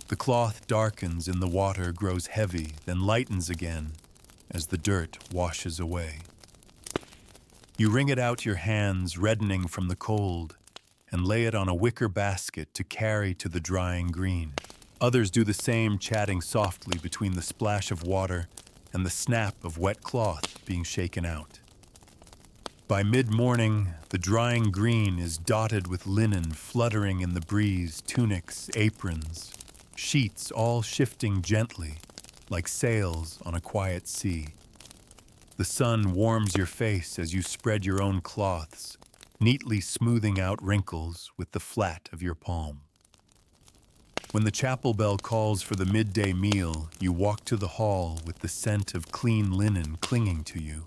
The cloth darkens in the water, grows heavy, then lightens again as the dirt washes away. You wring it out your hands, reddening from the cold, and lay it on a wicker basket to carry to the drying green. Others do the same, chatting softly between the splash of water and the snap of wet cloth being shaken out. By mid-morning, the drying green is dotted with linen fluttering in the breeze, tunics, aprons, sheets all shifting gently, like sails on a quiet sea. The sun warms your face as you spread your own cloths, neatly smoothing out wrinkles with the flat of your palm. When the chapel bell calls for the midday meal, you walk to the hall with the scent of clean linen clinging to you.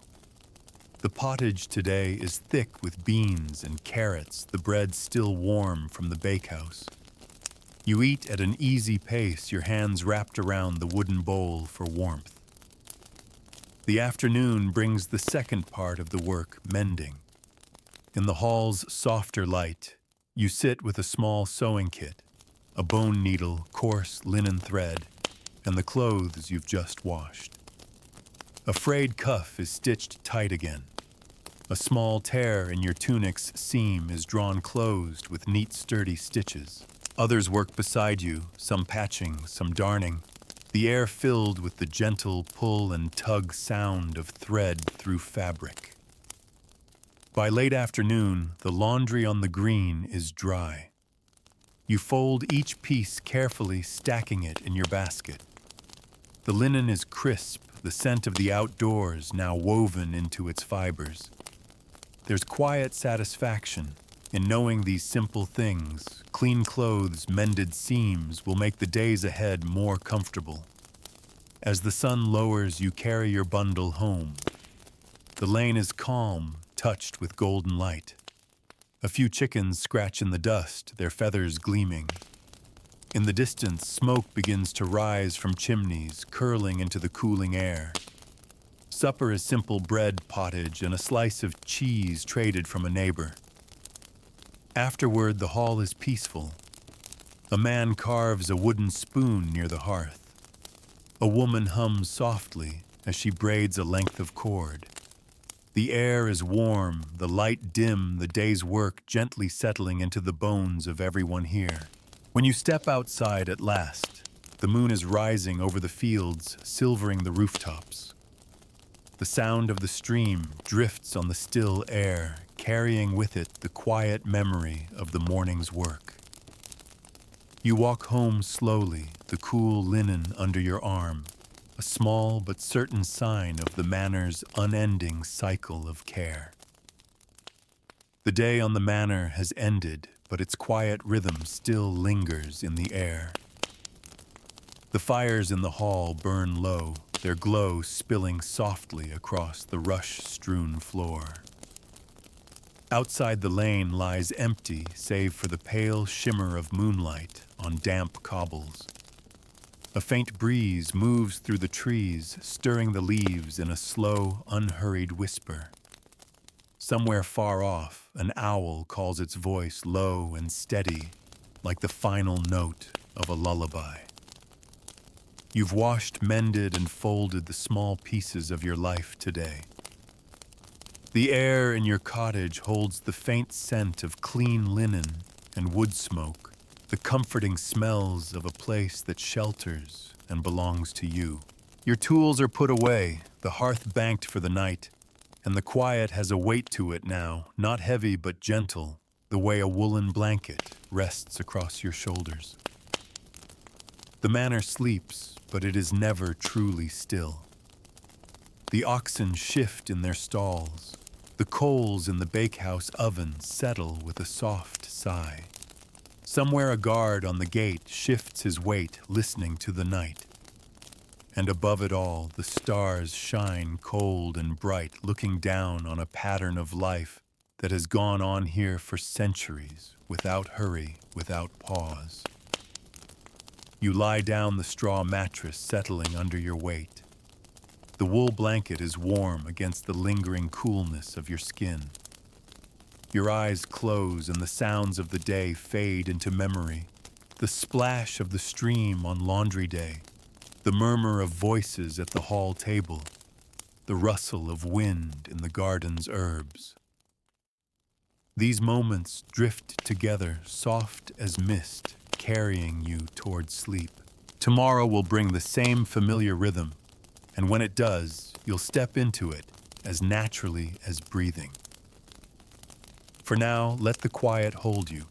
The pottage today is thick with beans and carrots, the bread still warm from the bakehouse. You eat at an easy pace, your hands wrapped around the wooden bowl for warmth. The afternoon brings the second part of the work, mending. In the hall's softer light, you sit with a small sewing kit, a bone needle, coarse linen thread, and the clothes you've just washed. A frayed cuff is stitched tight again. A small tear in your tunic's seam is drawn closed with neat, sturdy stitches. Others work beside you, some patching, some darning, the air filled with the gentle pull and tug sound of thread through fabric. By late afternoon, the laundry on the green is dry. You fold each piece carefully, stacking it in your basket. The linen is crisp, the scent of the outdoors now woven into its fibers. There's quiet satisfaction in knowing these simple things, clean clothes, mended seams, will make the days ahead more comfortable. As the sun lowers, you carry your bundle home. The lane is calm, touched with golden light. A few chickens scratch in the dust, their feathers gleaming. In the distance, smoke begins to rise from chimneys, curling into the cooling air. Supper is simple bread pottage and a slice of cheese traded from a neighbor. Afterward, the hall is peaceful. A man carves a wooden spoon near the hearth. A woman hums softly as she braids a length of cord. The air is warm, the light dim, the day's work gently settling into the bones of everyone here. When you step outside at last, the moon is rising over the fields, silvering the rooftops. The sound of the stream drifts on the still air, carrying with it the quiet memory of the morning's work. You walk home slowly, the cool linen under your arm, a small but certain sign of the manor's unending cycle of care. The day on the manor has ended, but its quiet rhythm still lingers in the air. The fires in the hall burn low, their glow spilling softly across the rush-strewn floor. Outside the lane lies empty, save for the pale shimmer of moonlight on damp cobbles. A faint breeze moves through the trees, stirring the leaves in a slow, unhurried whisper. Somewhere far off, an owl calls its voice low and steady, like the final note of a lullaby. You've washed, mended, and folded the small pieces of your life today. The air in your cottage holds the faint scent of clean linen and wood smoke, the comforting smells of a place that shelters and belongs to you. Your tools are put away, the hearth banked for the night, and the quiet has a weight to it now, not heavy but gentle, the way a woolen blanket rests across your shoulders. The manor sleeps, but it is never truly still. The oxen shift in their stalls. The coals in the bakehouse oven settle with a soft sigh. Somewhere a guard on the gate shifts his weight, listening to the night. And above it all, the stars shine cold and bright, looking down on a pattern of life that has gone on here for centuries, without hurry, without pause. You lie down the straw mattress, settling under your weight. The wool blanket is warm against the lingering coolness of your skin. Your eyes close and the sounds of the day fade into memory, the splash of the stream on laundry day, the murmur of voices at the hall table, the rustle of wind in the garden's herbs. These moments drift together, soft as mist, carrying you towards sleep. Tomorrow will bring the same familiar rhythm, and when it does, you'll step into it as naturally as breathing. For now, let the quiet hold you.